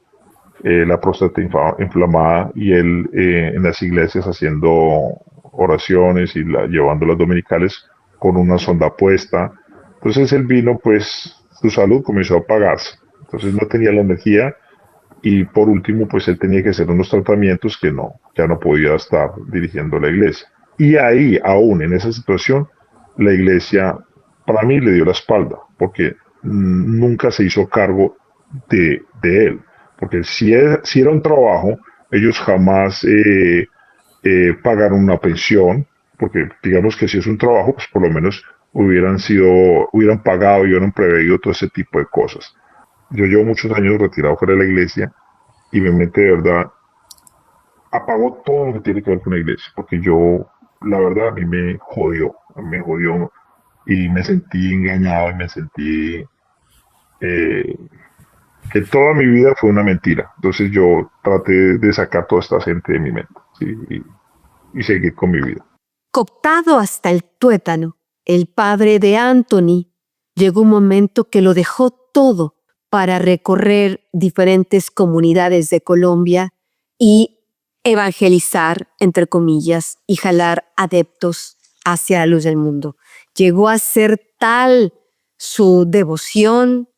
la próstata inflamada y él en las iglesias haciendo oraciones y llevando las dominicales con una sonda puesta. Entonces él vino, pues su salud comenzó a apagarse. Entonces no tenía la energía y por último, pues él tenía que hacer unos tratamientos que no, ya no podía estar dirigiendo la iglesia. Y ahí, aún en esa situación, la iglesia para mí le dio la espalda, porque nunca se hizo cargo de él. Porque si era un trabajo, ellos jamás pagaron una pensión, porque digamos que si es un trabajo, pues por lo menos hubieran pagado y hubieran preveído todo ese tipo de cosas. Yo llevo muchos años retirado fuera de la iglesia y mi mente de verdad apagó todo lo que tiene que ver con la iglesia, porque yo, la verdad, me jodió y me sentí engañado y me sentí eh, que toda mi vida fue una mentira. Entonces yo traté de sacar toda esta gente de mi mente, ¿sí? Y seguir con mi vida. Cooptado hasta el tuétano, el padre de Anthony llegó un momento que lo dejó todo para recorrer diferentes comunidades de Colombia y evangelizar, entre comillas, y jalar adeptos hacia la luz del mundo. Llegó a ser tal su devoción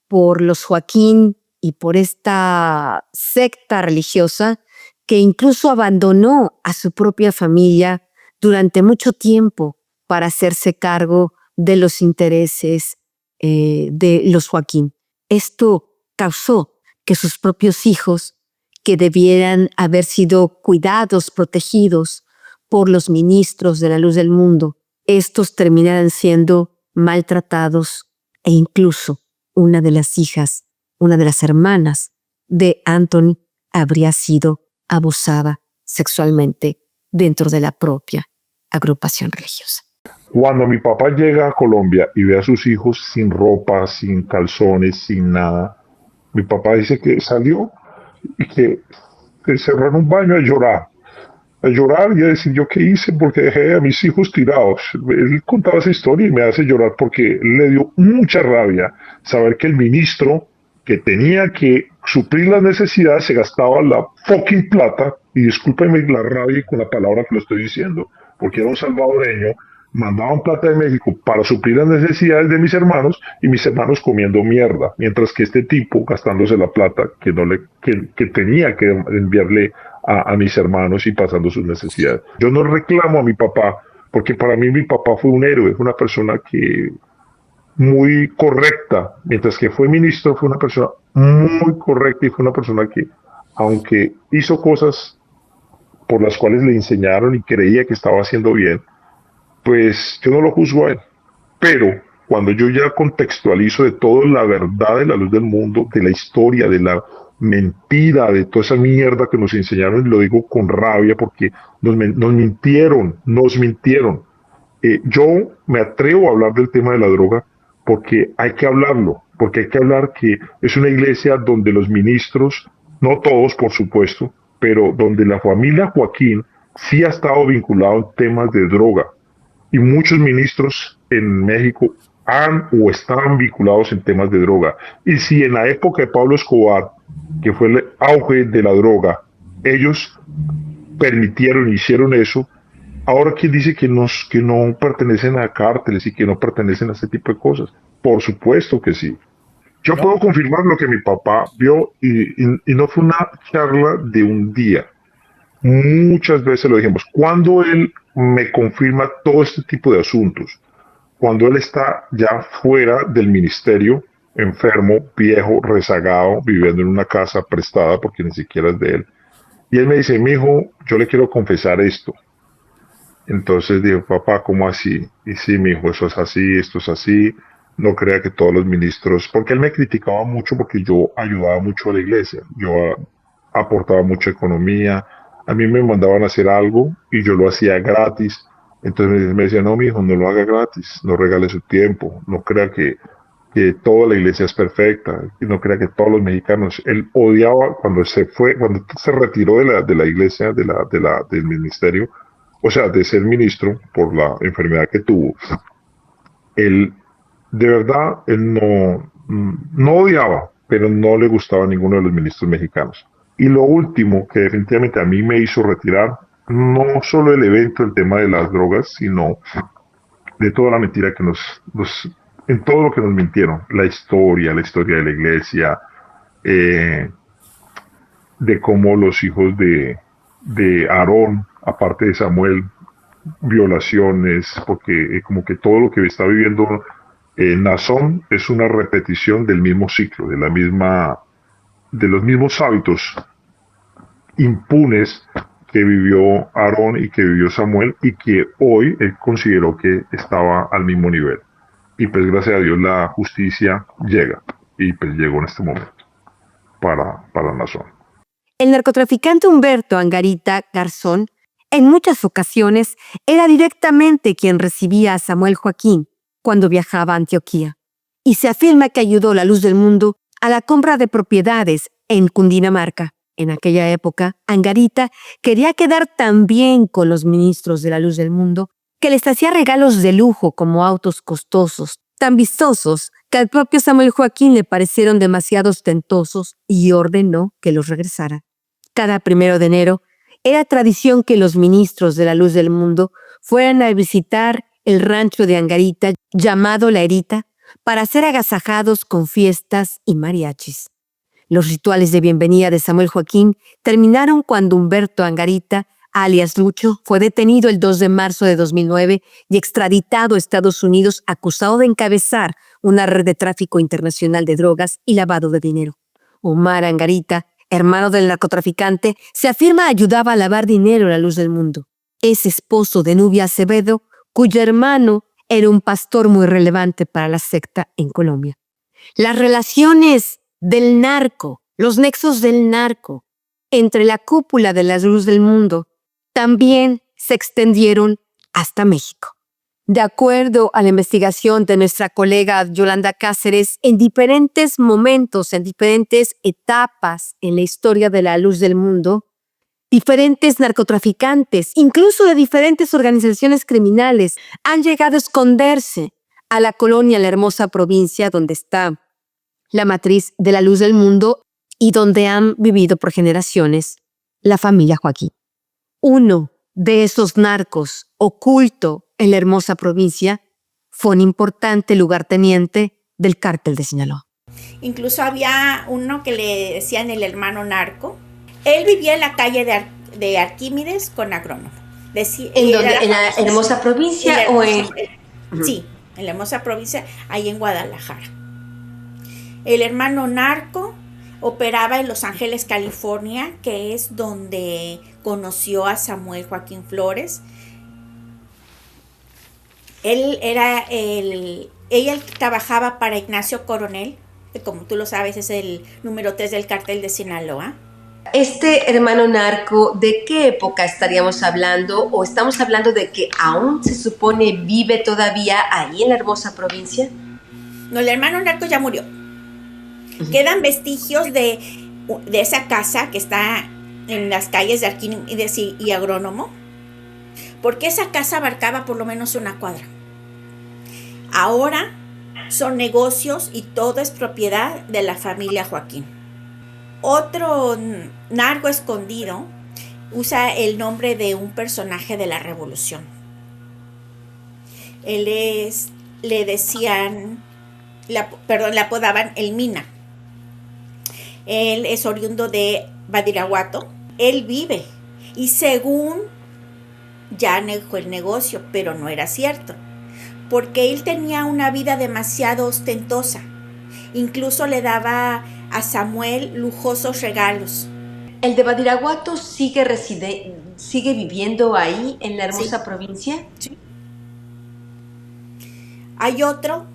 por los Joaquín y por esta secta religiosa que incluso abandonó a su propia familia durante mucho tiempo para hacerse cargo de los intereses de los Joaquín. Esto causó que sus propios hijos, que debieran haber sido cuidados, protegidos por los ministros de la luz del mundo, estos terminaran siendo maltratados e incluso una de las hijas, una de las hermanas de Anthony habría sido abusada sexualmente dentro de la propia agrupación religiosa. Cuando mi papá llega a Colombia y ve a sus hijos sin ropa, sin calzones, sin nada, mi papá dice que salió y que se encerró en un baño a llorar y a decir yo qué hice porque dejé a mis hijos tirados. Él contaba esa historia y me hace llorar porque le dio mucha rabia saber que el ministro que tenía que suplir las necesidades se gastaba la fucking plata, y discúlpenme la rabia y con la palabra que lo estoy diciendo, porque era un salvadoreño, mandaban plata de México para suplir las necesidades de mis hermanos y mis hermanos comiendo mierda, mientras que este tipo gastándose la plata que tenía que enviarle a mis hermanos y pasando sus necesidades. Yo no reclamo a mi papá, porque para mí mi papá fue un héroe, fue una persona que muy correcta, mientras que fue ministro, fue una persona muy correcta y fue una persona que, aunque hizo cosas por las cuales le enseñaron y creía que estaba haciendo bien, pues yo no lo juzgo a él. Pero cuando yo ya contextualizo de toda la verdad de la luz del mundo, de la historia, de la mentira, de toda esa mierda que nos enseñaron, y lo digo con rabia porque nos mintieron. Yo me atrevo a hablar del tema de la droga porque hay que hablarlo, porque hay que hablar que es una iglesia donde los ministros, no todos por supuesto, pero donde la familia Joaquín sí ha estado vinculado en temas de droga. Y muchos ministros en México han o estaban vinculados en temas de droga. Y si en la época de Pablo Escobar, que fue el auge de la droga, ellos permitieron, hicieron eso, ahora quién dice que no pertenecen a cárteles y que no pertenecen a ese tipo de cosas. Por supuesto que sí. Yo puedo confirmar lo que mi papá vio y no fue una charla de un día. Muchas veces lo dijimos. Cuando él me confirma todo este tipo de asuntos, cuando él está ya fuera del ministerio, enfermo, viejo, rezagado, viviendo en una casa prestada porque ni siquiera es de él, y él me dice, mijo, yo le quiero confesar esto. Entonces dijo, papá, ¿cómo así? Y sí, mijo, eso es así, esto es así. No crea que todos los ministros, porque él me criticaba mucho porque yo ayudaba mucho a la iglesia, yo aportaba mucha economía, a mí me mandaban a hacer algo y yo lo hacía gratis. Entonces me decía, no, mijo, no lo haga gratis, no regale su tiempo, no crea que toda la iglesia es perfecta, y no crea que todos los mexicanos. Él odiaba cuando cuando se retiró de la iglesia, del ministerio, o sea, de ser ministro por la enfermedad que tuvo. Él, de verdad, él no odiaba, pero no le gustaba a ninguno de los ministros mexicanos. Y lo último que definitivamente a mí me hizo retirar, no solo el evento, el tema de las drogas, sino de toda la mentira que en todo lo que nos mintieron, la historia de la iglesia, de cómo los hijos de Aarón, aparte de Samuel, violaciones, porque como que todo lo que está viviendo Nazón es una repetición del mismo ciclo, de los mismos hábitos impunes que vivió Aarón y que vivió Samuel y que hoy él consideró que estaba al mismo nivel. Y pues gracias a Dios la justicia llega y pues llegó en este momento para Nazón. El narcotraficante Humberto Angarita Garzón en muchas ocasiones era directamente quien recibía a Samuel Joaquín cuando viajaba a Antioquía, y se afirma que ayudó la Luz del Mundo a la compra de propiedades en Cundinamarca. En aquella época, Angarita quería quedar tan bien con los ministros de la Luz del Mundo que les hacía regalos de lujo como autos costosos, tan vistosos que al propio Samuel Joaquín le parecieron demasiado ostentosos y ordenó que los regresara. Cada 1 de enero era tradición que los ministros de la Luz del Mundo fueran a visitar el rancho de Angarita llamado La Erita para ser agasajados con fiestas y mariachis. Los rituales de bienvenida de Samuel Joaquín terminaron cuando Humberto Angarita, alias Lucho, fue detenido el 2 de marzo de 2009 y extraditado a Estados Unidos acusado de encabezar una red de tráfico internacional de drogas y lavado de dinero. Omar Angarita, hermano del narcotraficante, se afirma ayudaba a lavar dinero a la luz del mundo. Es esposo de Nubia Acevedo, cuyo hermano era un pastor muy relevante para la secta en Colombia. Las relaciones del narco, los nexos del narco entre la cúpula de la luz del mundo también se extendieron hasta México. De acuerdo a la investigación de nuestra colega Yolanda Cáceres, en diferentes momentos, en diferentes etapas en la historia de la luz del mundo, diferentes narcotraficantes, incluso de diferentes organizaciones criminales, han llegado a esconderse a la colonia La Hermosa Provincia, donde está la matriz de la luz del mundo y donde han vivido por generaciones la familia Joaquín. Uno de esos narcos oculto en La Hermosa Provincia fue un importante lugarteniente del cártel de Sinaloa. Incluso había uno que le decían el hermano narco. Él vivía en la calle de Arquímedes con Agrónomo. ¿En dónde? ¿En la Hermosa Provincia o en...? Sí, en la Hermosa Provincia, ahí en Guadalajara. El hermano narco operaba en Los Ángeles, California, que es donde conoció a Samuel Joaquín Flores. Ella trabajaba para Ignacio Coronel, que como tú lo sabes es el número 3 del cártel de Sinaloa. Este hermano narco, ¿de qué época estaríamos hablando? ¿O estamos hablando de que aún se supone vive todavía ahí en la Hermosa Provincia? No, el hermano narco ya murió. Quedan vestigios de esa casa que está en las calles de Arquímedes y Agrónomo, porque esa casa abarcaba por lo menos una cuadra. Ahora son negocios y todo es propiedad de la familia Joaquín. Otro narco escondido usa el nombre de un personaje de la Revolución. Le apodaban el Mina. Él es oriundo de Badiraguato. Él vive y según ya negó el negocio, pero no era cierto, porque él tenía una vida demasiado ostentosa. Incluso le daba a Samuel lujosos regalos. ¿El de Badiraguato sigue viviendo ahí en la Hermosa Provincia? Sí. Hay otro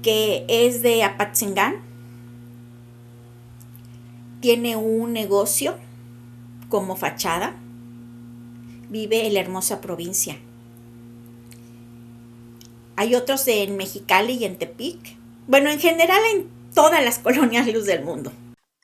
que es de Apatzingán. Tiene un negocio como fachada. Vive en la Hermosa Provincia. Hay otros en Mexicali y en Tepic. Bueno, en general en todas las colonias luz del mundo.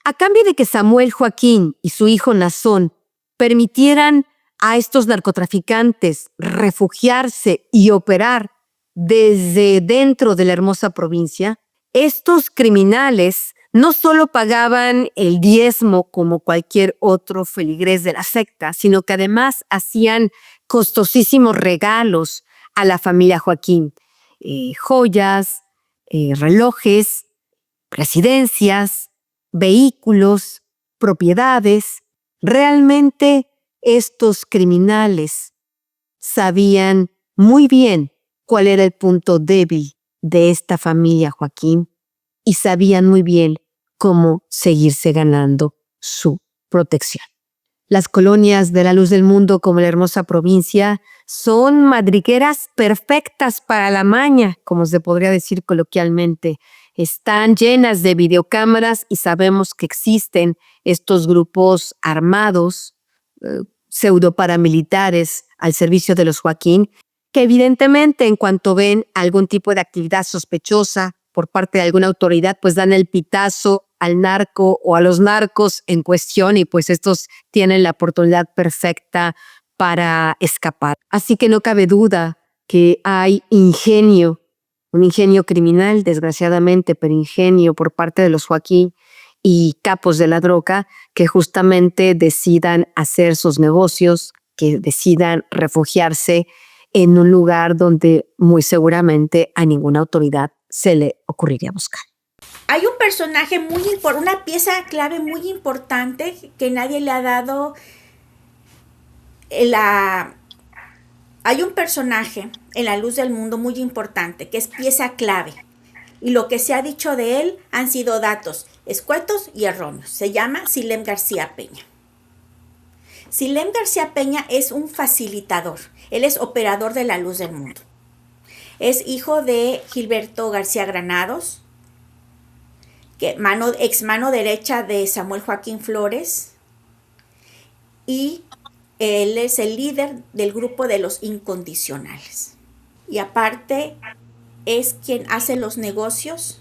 A cambio de que Samuel Joaquín y su hijo Nazón permitieran a estos narcotraficantes refugiarse y operar desde dentro de la Hermosa Provincia, estos criminales no solo pagaban el diezmo como cualquier otro feligrés de la secta, sino que además hacían costosísimos regalos a la familia Joaquín. Joyas, relojes, residencias, vehículos, propiedades. Realmente estos criminales sabían muy bien cuál era el punto débil de esta familia Joaquín y sabían muy bien cómo seguirse ganando su protección. Las colonias de la luz del mundo como la Hermosa Provincia son madrigueras perfectas para la maña, como se podría decir coloquialmente. Están llenas de videocámaras y sabemos que existen estos grupos armados, pseudoparamilitares al servicio de los Joaquín, que evidentemente en cuanto ven algún tipo de actividad sospechosa por parte de alguna autoridad, pues dan el pitazo al narco o a los narcos en cuestión y pues estos tienen la oportunidad perfecta para escapar. Así que no cabe duda que hay ingenio, un ingenio criminal, desgraciadamente, pero ingenio por parte de los Joaquín y capos de la droga que justamente decidan hacer sus negocios, que decidan refugiarse en un lugar donde muy seguramente a ninguna autoridad se le ocurriría buscar. Hay un personaje una pieza clave muy importante que nadie le ha dado hay un personaje en la luz del mundo muy importante que es pieza clave. Y lo que se ha dicho de él han sido datos escuetos y erróneos. Se llama Silem García Peña. Silem García Peña es un facilitador. Él es operador de la luz del mundo. Es hijo de Gilberto García Granados, ex mano derecha de Samuel Joaquín Flores, y él es el líder del grupo de los incondicionales. Y aparte es quien hace los negocios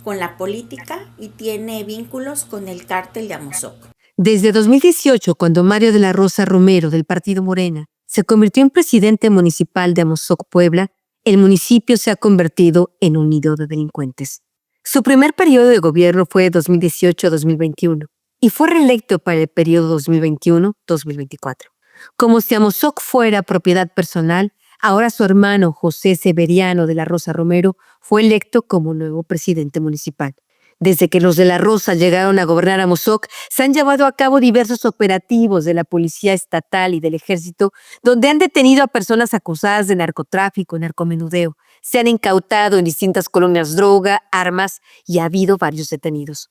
con la política y tiene vínculos con el cártel de Amozoc. Desde 2018, cuando Mario de la Rosa Romero, del Partido Morena, se convirtió en presidente municipal de Amozoc, Puebla, el municipio se ha convertido en un nido de delincuentes. Su primer periodo de gobierno fue 2018-2021 y fue reelecto para el periodo 2021-2024. Como si Amozoc fuera propiedad personal, ahora su hermano José Severiano de la Rosa Romero fue electo como nuevo presidente municipal. Desde que los de la Rosa llegaron a gobernar Amozoc, se han llevado a cabo diversos operativos de la Policía Estatal y del Ejército, donde han detenido a personas acusadas de narcotráfico y narcomenudeo. Se han incautado en distintas colonias droga, armas y ha habido varios detenidos.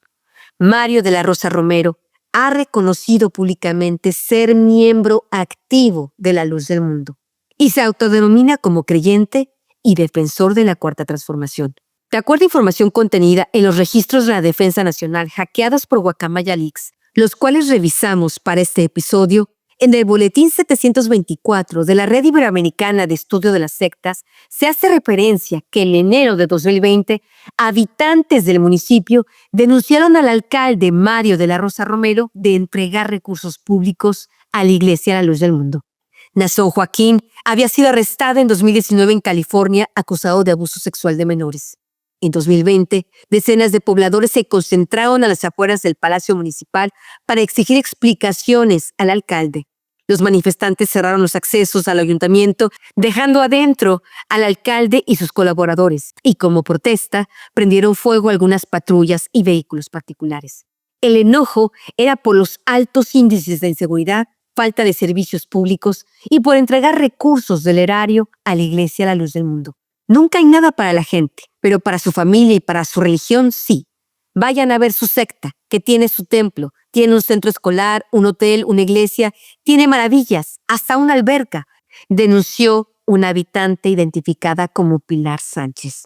Mario de la Rosa Romero ha reconocido públicamente ser miembro activo de la Luz del Mundo y se autodenomina como creyente y defensor de la Cuarta Transformación. De acuerdo a información contenida en los registros de la Defensa Nacional hackeados por Guacamaya Leaks, los cuales revisamos para este episodio, en el Boletín 724 de la Red Iberoamericana de Estudio de las Sectas, se hace referencia que en enero de 2020, habitantes del municipio denunciaron al alcalde Mario de la Rosa Romero de entregar recursos públicos a la Iglesia La Luz del Mundo. Nason Joaquín había sido arrestado en 2019 en California acusado de abuso sexual de menores. En 2020, decenas de pobladores se concentraron a las afueras del Palacio Municipal para exigir explicaciones al alcalde. Los manifestantes cerraron los accesos al ayuntamiento, dejando adentro al alcalde y sus colaboradores, y como protesta, prendieron fuego a algunas patrullas y vehículos particulares. El enojo era por los altos índices de inseguridad, falta de servicios públicos y por entregar recursos del erario a la Iglesia La Luz del Mundo. Nunca hay nada para la gente, pero para su familia y para su religión sí. Vayan a ver su secta, que tiene su templo, tiene un centro escolar, un hotel, una iglesia, tiene maravillas, hasta una alberca, denunció una habitante identificada como Pilar Sánchez.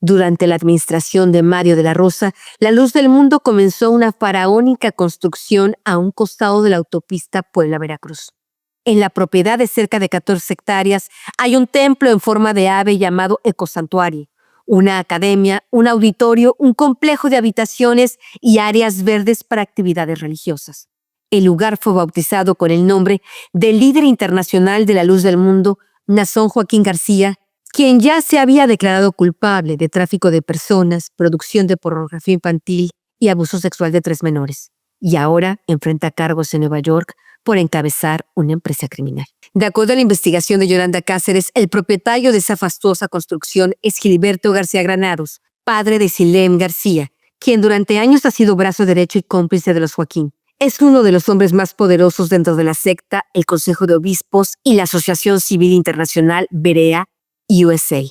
Durante la administración de Mario de la Rosa, la Luz del Mundo comenzó una faraónica construcción a un costado de la autopista Puebla-Veracruz. En la propiedad de cerca de 14 hectáreas hay un templo en forma de ave llamado Ecosantuario, una academia, un auditorio, un complejo de habitaciones y áreas verdes para actividades religiosas. El lugar fue bautizado con el nombre del líder internacional de la Luz del Mundo, Nason Joaquín García, quien ya se había declarado culpable de tráfico de personas, producción de pornografía infantil y abuso sexual de 3 menores. Y ahora enfrenta cargos en Nueva York por encabezar una empresa criminal. De acuerdo a la investigación de Yolanda Cáceres, el propietario de esa fastuosa construcción es Gilberto García Granados, padre de Silem García, quien durante años ha sido brazo derecho y cómplice de los Joaquín. Es uno de los hombres más poderosos dentro de la secta, el Consejo de Obispos y la Asociación Civil Internacional Berea USA.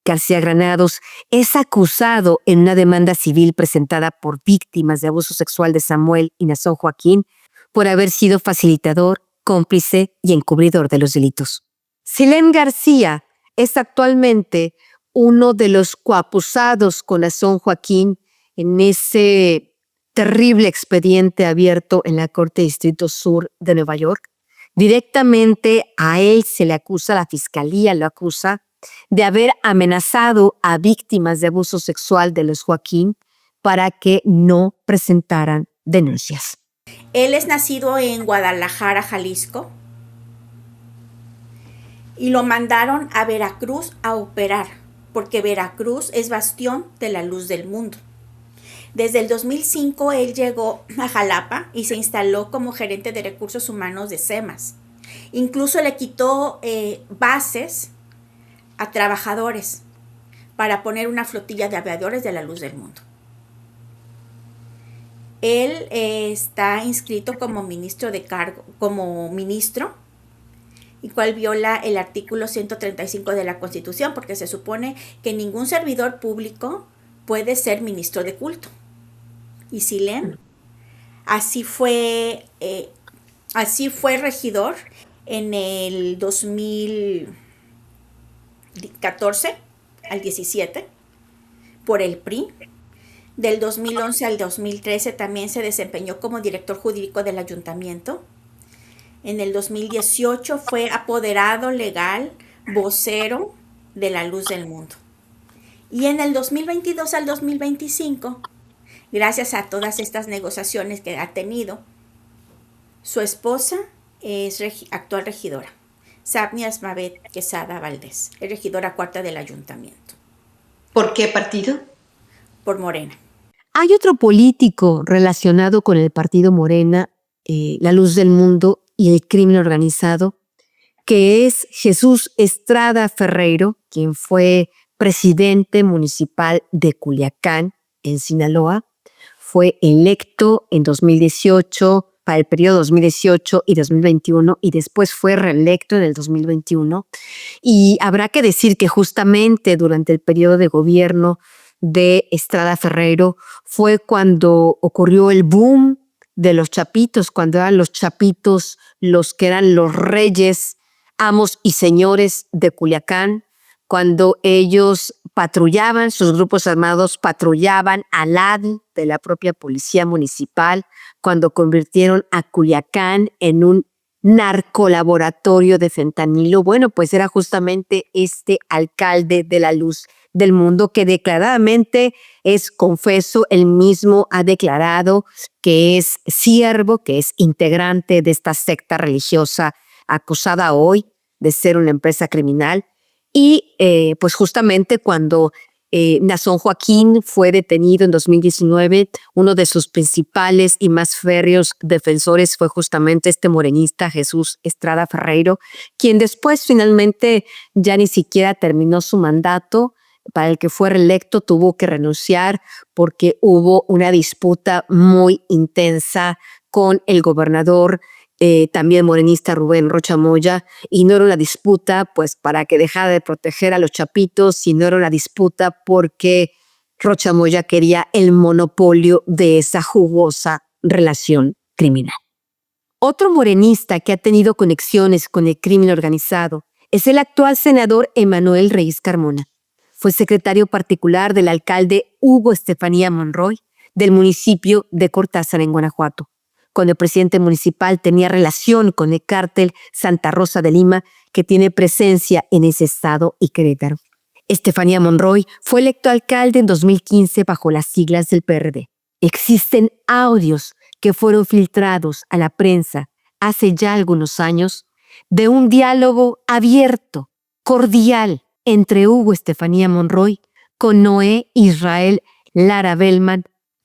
García Granados es acusado en una demanda civil presentada por víctimas de abuso sexual de Samuel y Nason Joaquín por haber sido facilitador, cómplice y encubridor de los delitos. Silem García es actualmente uno de los coacusados con Nason Joaquín en ese terrible expediente abierto en la Corte de Distrito Sur de Nueva York. Directamente a él se le acusa, la fiscalía lo acusa, de haber amenazado a víctimas de abuso sexual de los Joaquín para que no presentaran denuncias. Él es nacido en Guadalajara, Jalisco, y lo mandaron a Veracruz a operar, porque Veracruz es bastión de la Luz del Mundo. Desde el 2005 él llegó a Jalapa y se instaló como gerente de recursos humanos de CEMAS. Incluso le quitó bases a trabajadores para poner una flotilla de aviadores de la Luz del Mundo. Él está inscrito como ministro de cargo, como ministro, y cual viola el artículo 135 de la Constitución, porque se supone que ningún servidor público puede ser ministro de culto. Y si leen, así fue regidor en el 2014 al 17 por el PRI. Del 2011 al 2013 también se desempeñó como director jurídico del ayuntamiento. En el 2018 fue apoderado legal, vocero de La Luz del Mundo. Y en el 2022 al 2025, gracias a todas estas negociaciones que ha tenido, su esposa es actual regidora, Sabnia Esmavet Quesada Valdés, es regidora cuarta del ayuntamiento. ¿Por qué partido? Por Morena. Hay otro político relacionado con el partido Morena, La Luz del Mundo y el crimen organizado, que es Jesús Estrada Ferreiro, quien fue presidente municipal de Culiacán, en Sinaloa. Fue electo en 2018, para el periodo 2018 y 2021, y después fue reelecto en el 2021. Y habrá que decir que justamente durante el periodo de gobierno de Estrada Ferreiro fue cuando ocurrió el boom de los chapitos, cuando eran los chapitos los que eran los reyes, amos y señores de Culiacán, cuando ellos patrullaban, sus grupos armados patrullaban al lado de la propia policía municipal, cuando convirtieron a Culiacán en un narcolaboratorio de fentanilo. Bueno, pues era justamente este alcalde de La Luz del Mundo que declaradamente es confeso, él mismo ha declarado que es siervo, que es integrante de esta secta religiosa acusada hoy de ser una empresa criminal. Y pues justamente cuando Nazón Joaquín fue detenido en 2019, uno de sus principales y más férreos defensores fue justamente este morenista Jesús Estrada Ferreiro, quien después finalmente ya ni siquiera terminó su mandato. Para el que fue reelecto tuvo que renunciar porque hubo una disputa muy intensa con el gobernador también morenista Rubén Rocha Moya, y no era una disputa pues para que dejara de proteger a los chapitos, sino era una disputa porque Rocha Moya quería el monopolio de esa jugosa relación criminal. Otro morenista que ha tenido conexiones con el crimen organizado es el actual senador Emanuel Reyes Carmona. Fue secretario particular del alcalde Hugo Estefanía Monroy del municipio de Cortázar en Guanajuato, cuando el presidente municipal tenía relación con el cártel Santa Rosa de Lima, que tiene presencia en ese estado y Querétaro. Estefanía Monroy fue electo alcalde en 2015 bajo las siglas del PRD. Existen audios que fueron filtrados a la prensa hace ya algunos años de un diálogo abierto, cordial, entre Hugo Estefanía Monroy con Noé Israel Lara Bellman,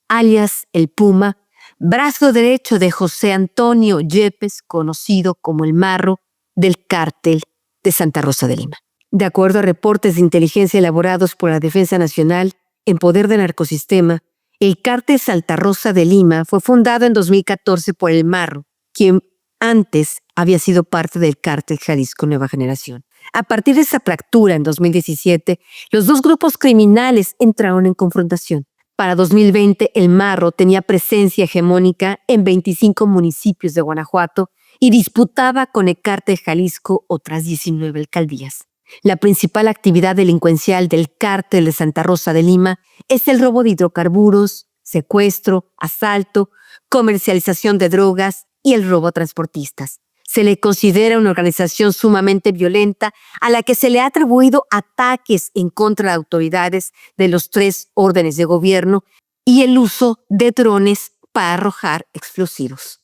alias El Puma, brazo derecho de José Antonio Yepes, conocido como El Marro, del cártel de Santa Rosa de Lima. De acuerdo a reportes de inteligencia elaborados por la Defensa Nacional en poder del narcosistema, el cártel Santa Rosa de Lima fue fundado en 2014 por El Marro, quien antes había sido parte del cártel Jalisco Nueva Generación. A partir de esa fractura en 2017, los dos grupos criminales entraron en confrontación. Para 2020, El Marro tenía presencia hegemónica en 25 municipios de Guanajuato y disputaba con el cártel Jalisco otras 19 alcaldías. La principal actividad delincuencial del cártel de Santa Rosa de Lima es el robo de hidrocarburos, secuestro, asalto, comercialización de drogas y el robo a transportistas. Se le considera una organización sumamente violenta a la que se le ha atribuido ataques en contra de autoridades de los 3 órdenes de gobierno y el uso de drones para arrojar explosivos.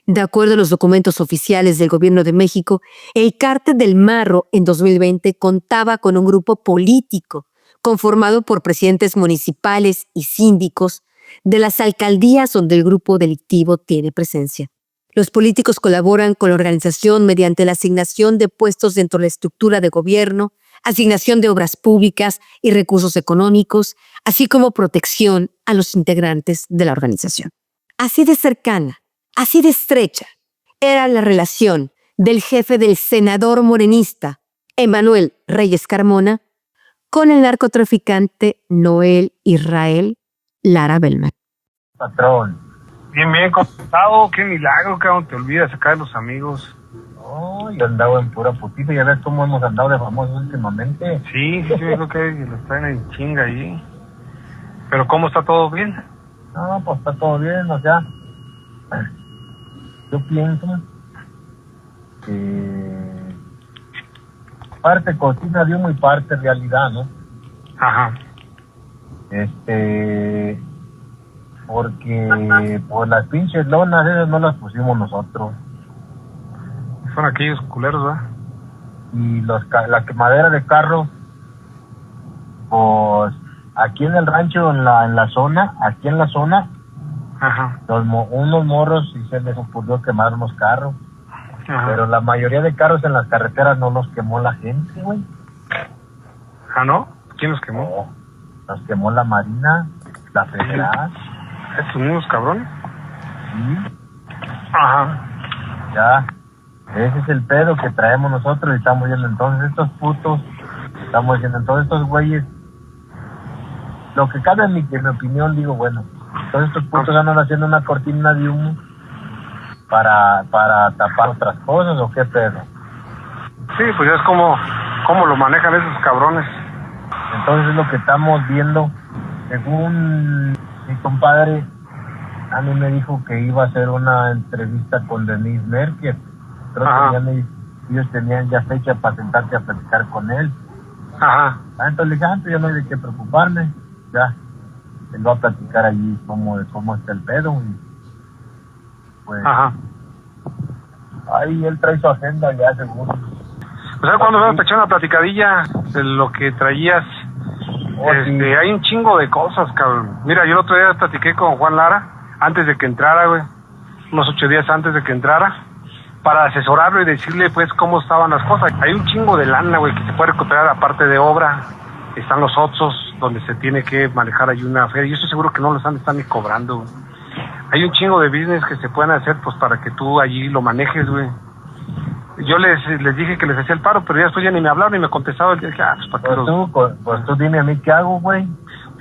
De acuerdo a los documentos oficiales del Gobierno de México, el cártel del Marro en 2020 contaba con un grupo político conformado por presidentes municipales y síndicos de las alcaldías donde el grupo delictivo tiene presencia. Los políticos colaboran con la organización mediante la asignación de puestos dentro de la estructura de gobierno, asignación de obras públicas y recursos económicos, así como protección a los integrantes de la organización. Así de cercana, así de estrecha, era la relación del jefe del senador morenista, Emanuel Reyes Carmona, con el narcotraficante Noel Israel Lara Belmar. Patrón. Bien, bien, contado, qué milagro, cabrón, te olvidas acá de los amigos. No, yo andaba en pura putita, ya ves cómo hemos andado de famosos últimamente. Sí, yo creo que los traen en chinga ahí. Pero ¿cómo está todo bien? No, pues está todo bien, o sea, yo pienso que parte cocina de humo y parte realidad, ¿no? Ajá. Porque por las pinches lonas esas no las pusimos nosotros. Son aquellos culeros, ¿verdad? Y la quemadera de carros, pues aquí en el rancho, en la zona, Ajá. unos morros y se les ocurrió quemar unos carros. Ajá. Pero la mayoría de carros en las carreteras no los quemó la gente, güey. ¿Ah, no? ¿Quién los quemó? No, los quemó la Marina, la Federal. ¿Estos unos cabrones? Sí, Ajá. ya. Ese es el pedo que traemos nosotros y estamos viendo entonces estos putos, estamos diciendo entonces estos güeyes, lo que cabe en mi opinión, digo, bueno, entonces estos putos andan haciendo una cortina de humo para tapar otras cosas, ¿o qué pedo? Sí, pues es como lo manejan esos cabrones. Entonces es lo que estamos viendo. Según mi compadre, a mí me dijo que iba a hacer una entrevista con Denise Merker. Creo que ellos tenían ya fecha para sentarse a platicar con él. Ajá. Entonces le dije, yo no hay de qué preocuparme. Ya, él va a platicar allí cómo está el pedo. Y pues, Ajá. ahí él trae su agenda ya seguro. O sea, cuando vamos a echar una platicadilla de lo que traías, Sí. hay un chingo de cosas, cabrón. Mira, yo el otro día platiqué con Juan Lara, antes de que entrara, güey, unos 8 días antes de que entrara, para asesorarlo y decirle, pues, cómo estaban las cosas. Hay un chingo de lana, güey, que se puede recuperar aparte de obra. Están los otsos, donde se tiene que manejar ahí una feria. Yo estoy seguro que no los están ni cobrando, güey. Hay un chingo de business que se pueden hacer, pues, para que tú allí lo manejes, güey. Yo les dije que les hacía el paro, pero ya después ya ni me hablaron ni me contestaban. Yo dije, pues, ¿para qué Pues tú dime a mí qué hago, güey.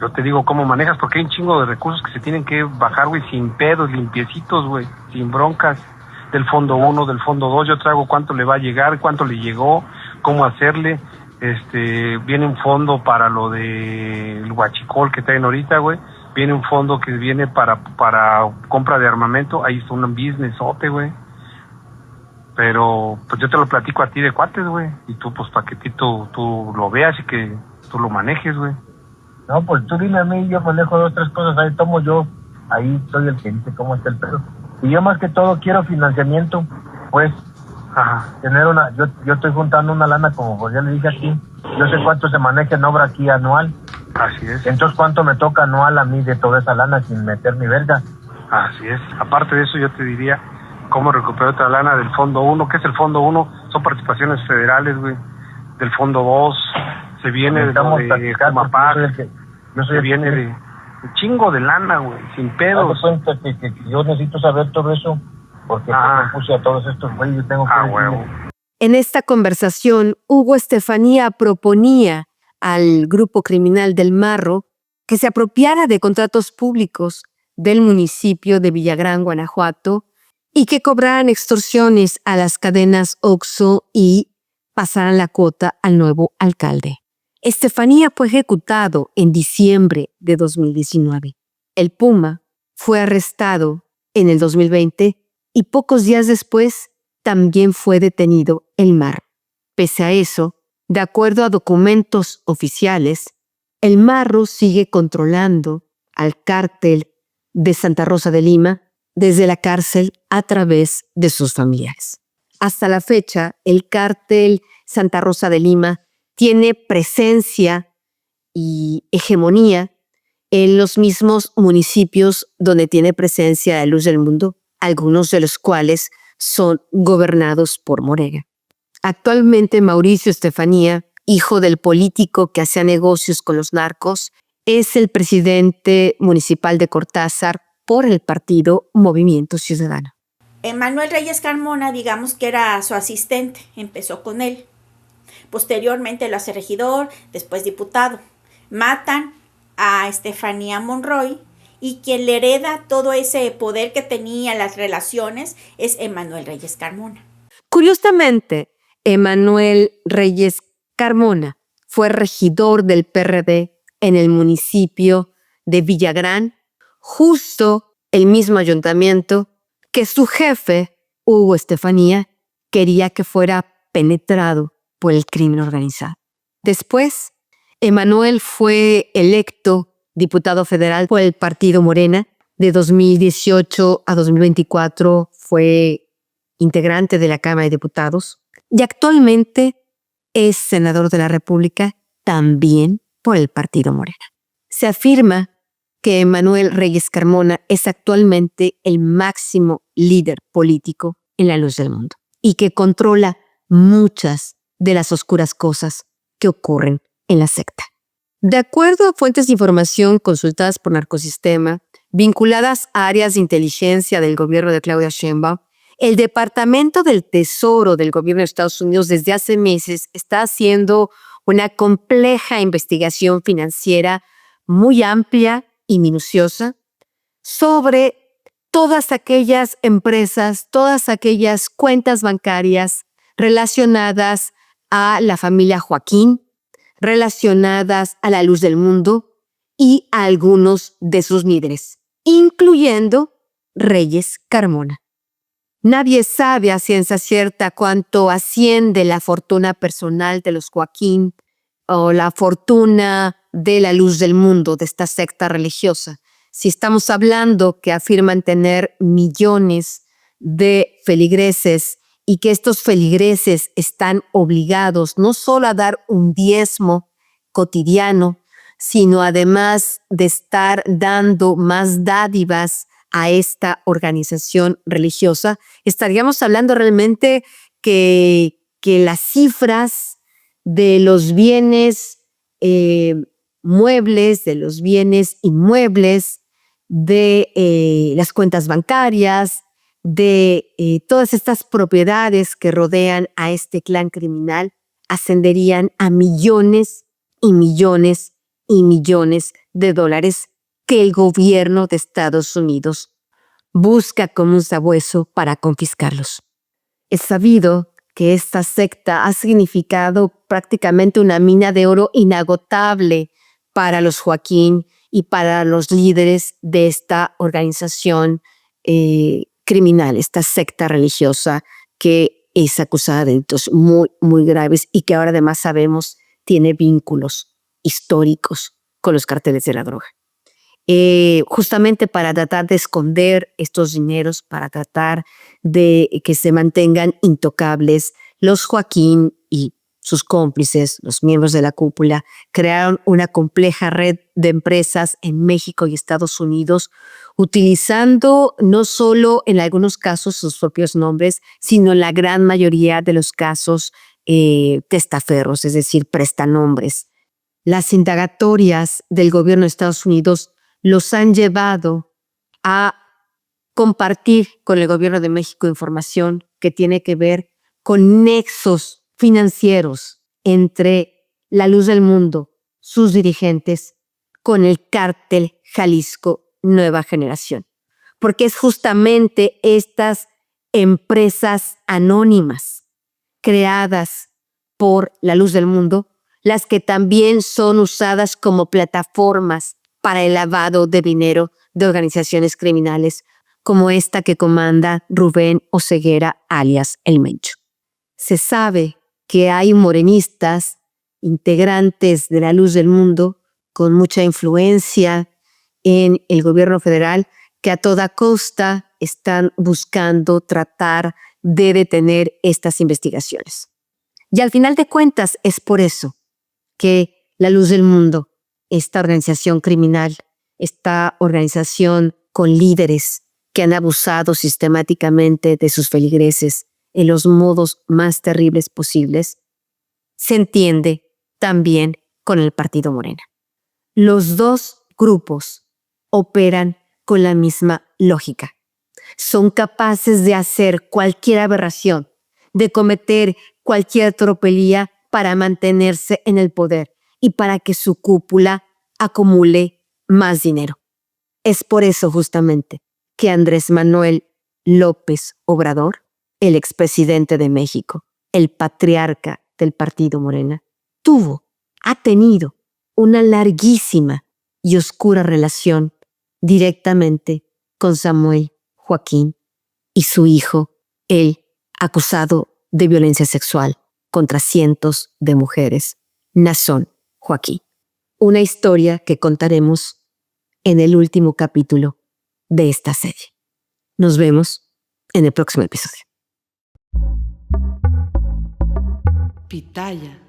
Yo te digo cómo manejas, porque hay un chingo de recursos que se tienen que bajar, güey, sin pedos, limpiecitos, güey, sin broncas. Del fondo 1, del fondo 2, yo traigo cuánto le va a llegar, cuánto le llegó, cómo hacerle. Viene un fondo para lo del huachicol que traen ahorita, güey. Viene un fondo que viene para compra de armamento. Ahí está un businessote, güey. Pero, pues yo te lo platico a ti de cuates, güey. Y tú, pues, para que tú lo veas y que tú lo manejes, güey. No, pues tú dime a mí, yo manejo 2, 3 cosas, ahí tomo yo. Ahí soy el que dice cómo está el pedo. Y yo más que todo quiero financiamiento, pues. Ajá. Tener yo estoy juntando una lana, como pues ya le dije aquí. Yo sé cuánto se maneja en obra aquí anual. Así es. Entonces, ¿cuánto me toca anual a mí de toda esa lana sin meter mi verga? Así es. Aparte de eso, yo te diría cómo recuperar otra lana del Fondo 1. ¿Qué es el Fondo 1? Son participaciones federales, güey. Del Fondo 2, se viene de Comapac, se viene de un chingo de lana, güey, sin pedos. Cuenta que yo necesito saber todo eso, porque me puse a todos estos güeyes, yo tengo que huevo. En esta conversación, Hugo Estefanía proponía al grupo criminal del Marro que se apropiara de contratos públicos del municipio de Villagrán, Guanajuato, y que cobraran extorsiones a las cadenas OXXO y pasaran la cuota al nuevo alcalde. Estefanía fue ejecutado en diciembre de 2019. El Puma fue arrestado en el 2020 y pocos días después también fue detenido el Marro. Pese a eso, de acuerdo a documentos oficiales, el Marro sigue controlando al cártel de Santa Rosa de Lima desde la cárcel a través de sus familiares. Hasta la fecha, el cártel Santa Rosa de Lima tiene presencia y hegemonía en los mismos municipios donde tiene presencia la Luz del Mundo, algunos de los cuales son gobernados por Morena. Actualmente Mauricio Estefanía, hijo del político que hacía negocios con los narcos, es el presidente municipal de Cortázar por el partido Movimiento Ciudadano. Emanuel Reyes Carmona, digamos que era su asistente, empezó con él. Posteriormente lo hace regidor, después diputado. Matan a Estefanía Monroy y quien le hereda todo ese poder que tenía, las relaciones, es Emanuel Reyes Carmona. Curiosamente, Emanuel Reyes Carmona fue regidor del PRD en el municipio de Villagrán, justo el mismo ayuntamiento que su jefe, Hugo Estefanía, quería que fuera penetrado por el crimen organizado. Después, Emanuel fue electo diputado federal por el partido Morena. De 2018 a 2024 fue integrante de la Cámara de Diputados y actualmente es senador de la República también por el partido Morena. Se afirma que Emanuel Reyes Carmona es actualmente el máximo líder político en la luz del mundo y que controla muchas de las oscuras cosas que ocurren en la secta. De acuerdo a fuentes de información consultadas por Narcosistema, vinculadas a áreas de inteligencia del gobierno de Claudia Sheinbaum, el Departamento del Tesoro del gobierno de Estados Unidos desde hace meses está haciendo una compleja investigación financiera muy amplia y minuciosa sobre todas aquellas empresas, todas aquellas cuentas bancarias relacionadas a la familia Joaquín, relacionadas a la luz del mundo y a algunos de sus líderes, incluyendo Reyes Carmona. Nadie sabe a ciencia cierta cuánto asciende la fortuna personal de los Joaquín o la fortuna de la luz del mundo, de esta secta religiosa. Si estamos hablando que afirman tener millones de feligreses y que estos feligreses están obligados no solo a dar un diezmo cotidiano, sino además de estar dando más dádivas a esta organización religiosa, estaríamos hablando realmente que las cifras de los bienes muebles, de los bienes inmuebles, de las cuentas bancarias, de todas estas propiedades que rodean a este clan criminal ascenderían a millones y millones y millones de dólares que el gobierno de Estados Unidos busca como un sabueso para confiscarlos. Es sabido que esta secta ha significado prácticamente una mina de oro inagotable para los Joaquín y para los líderes de esta organización criminal, esta secta religiosa que es acusada de delitos muy, muy graves y que ahora además sabemos tiene vínculos históricos con los carteles de la droga. Justamente para tratar de esconder estos dineros, para tratar de que se mantengan intocables, los Joaquín y sus cómplices, los miembros de la cúpula, crearon una compleja red de empresas en México y Estados Unidos, utilizando no solo en algunos casos sus propios nombres, sino en la gran mayoría de los casos testaferros, es decir, prestanombres. Las indagatorias del gobierno de Estados Unidos los han llevado a compartir con el gobierno de México información que tiene que ver con nexos financieros entre la luz del mundo, sus dirigentes, con el cártel Jalisco Nueva Generación. Porque es justamente estas empresas anónimas creadas por la luz del mundo las que también son usadas como plataformas para el lavado de dinero de organizaciones criminales como esta que comanda Rubén Oseguera, alias El Mencho. Se sabe que hay morenistas, integrantes de la luz del mundo, con mucha influencia en el gobierno federal, que a toda costa están buscando tratar de detener estas investigaciones. Y al final de cuentas es por eso que la luz del mundo, esta organización criminal, esta organización con líderes que han abusado sistemáticamente de sus feligreses en los modos más terribles posibles, se entiende también con el partido Morena. Los dos grupos operan con la misma lógica. Son capaces de hacer cualquier aberración, de cometer cualquier tropelía para mantenerse en el poder y para que su cúpula acumule más dinero. Es por eso justamente que Andrés Manuel López Obrador, el expresidente de México, el patriarca del partido Morena, ha tenido una larguísima y oscura relación directamente con Samuel Joaquín y su hijo, él acusado de violencia sexual contra cientos de mujeres, Naasón Joaquín. Una historia que contaremos en el último capítulo de esta serie. Nos vemos en el próximo episodio. Pitaya.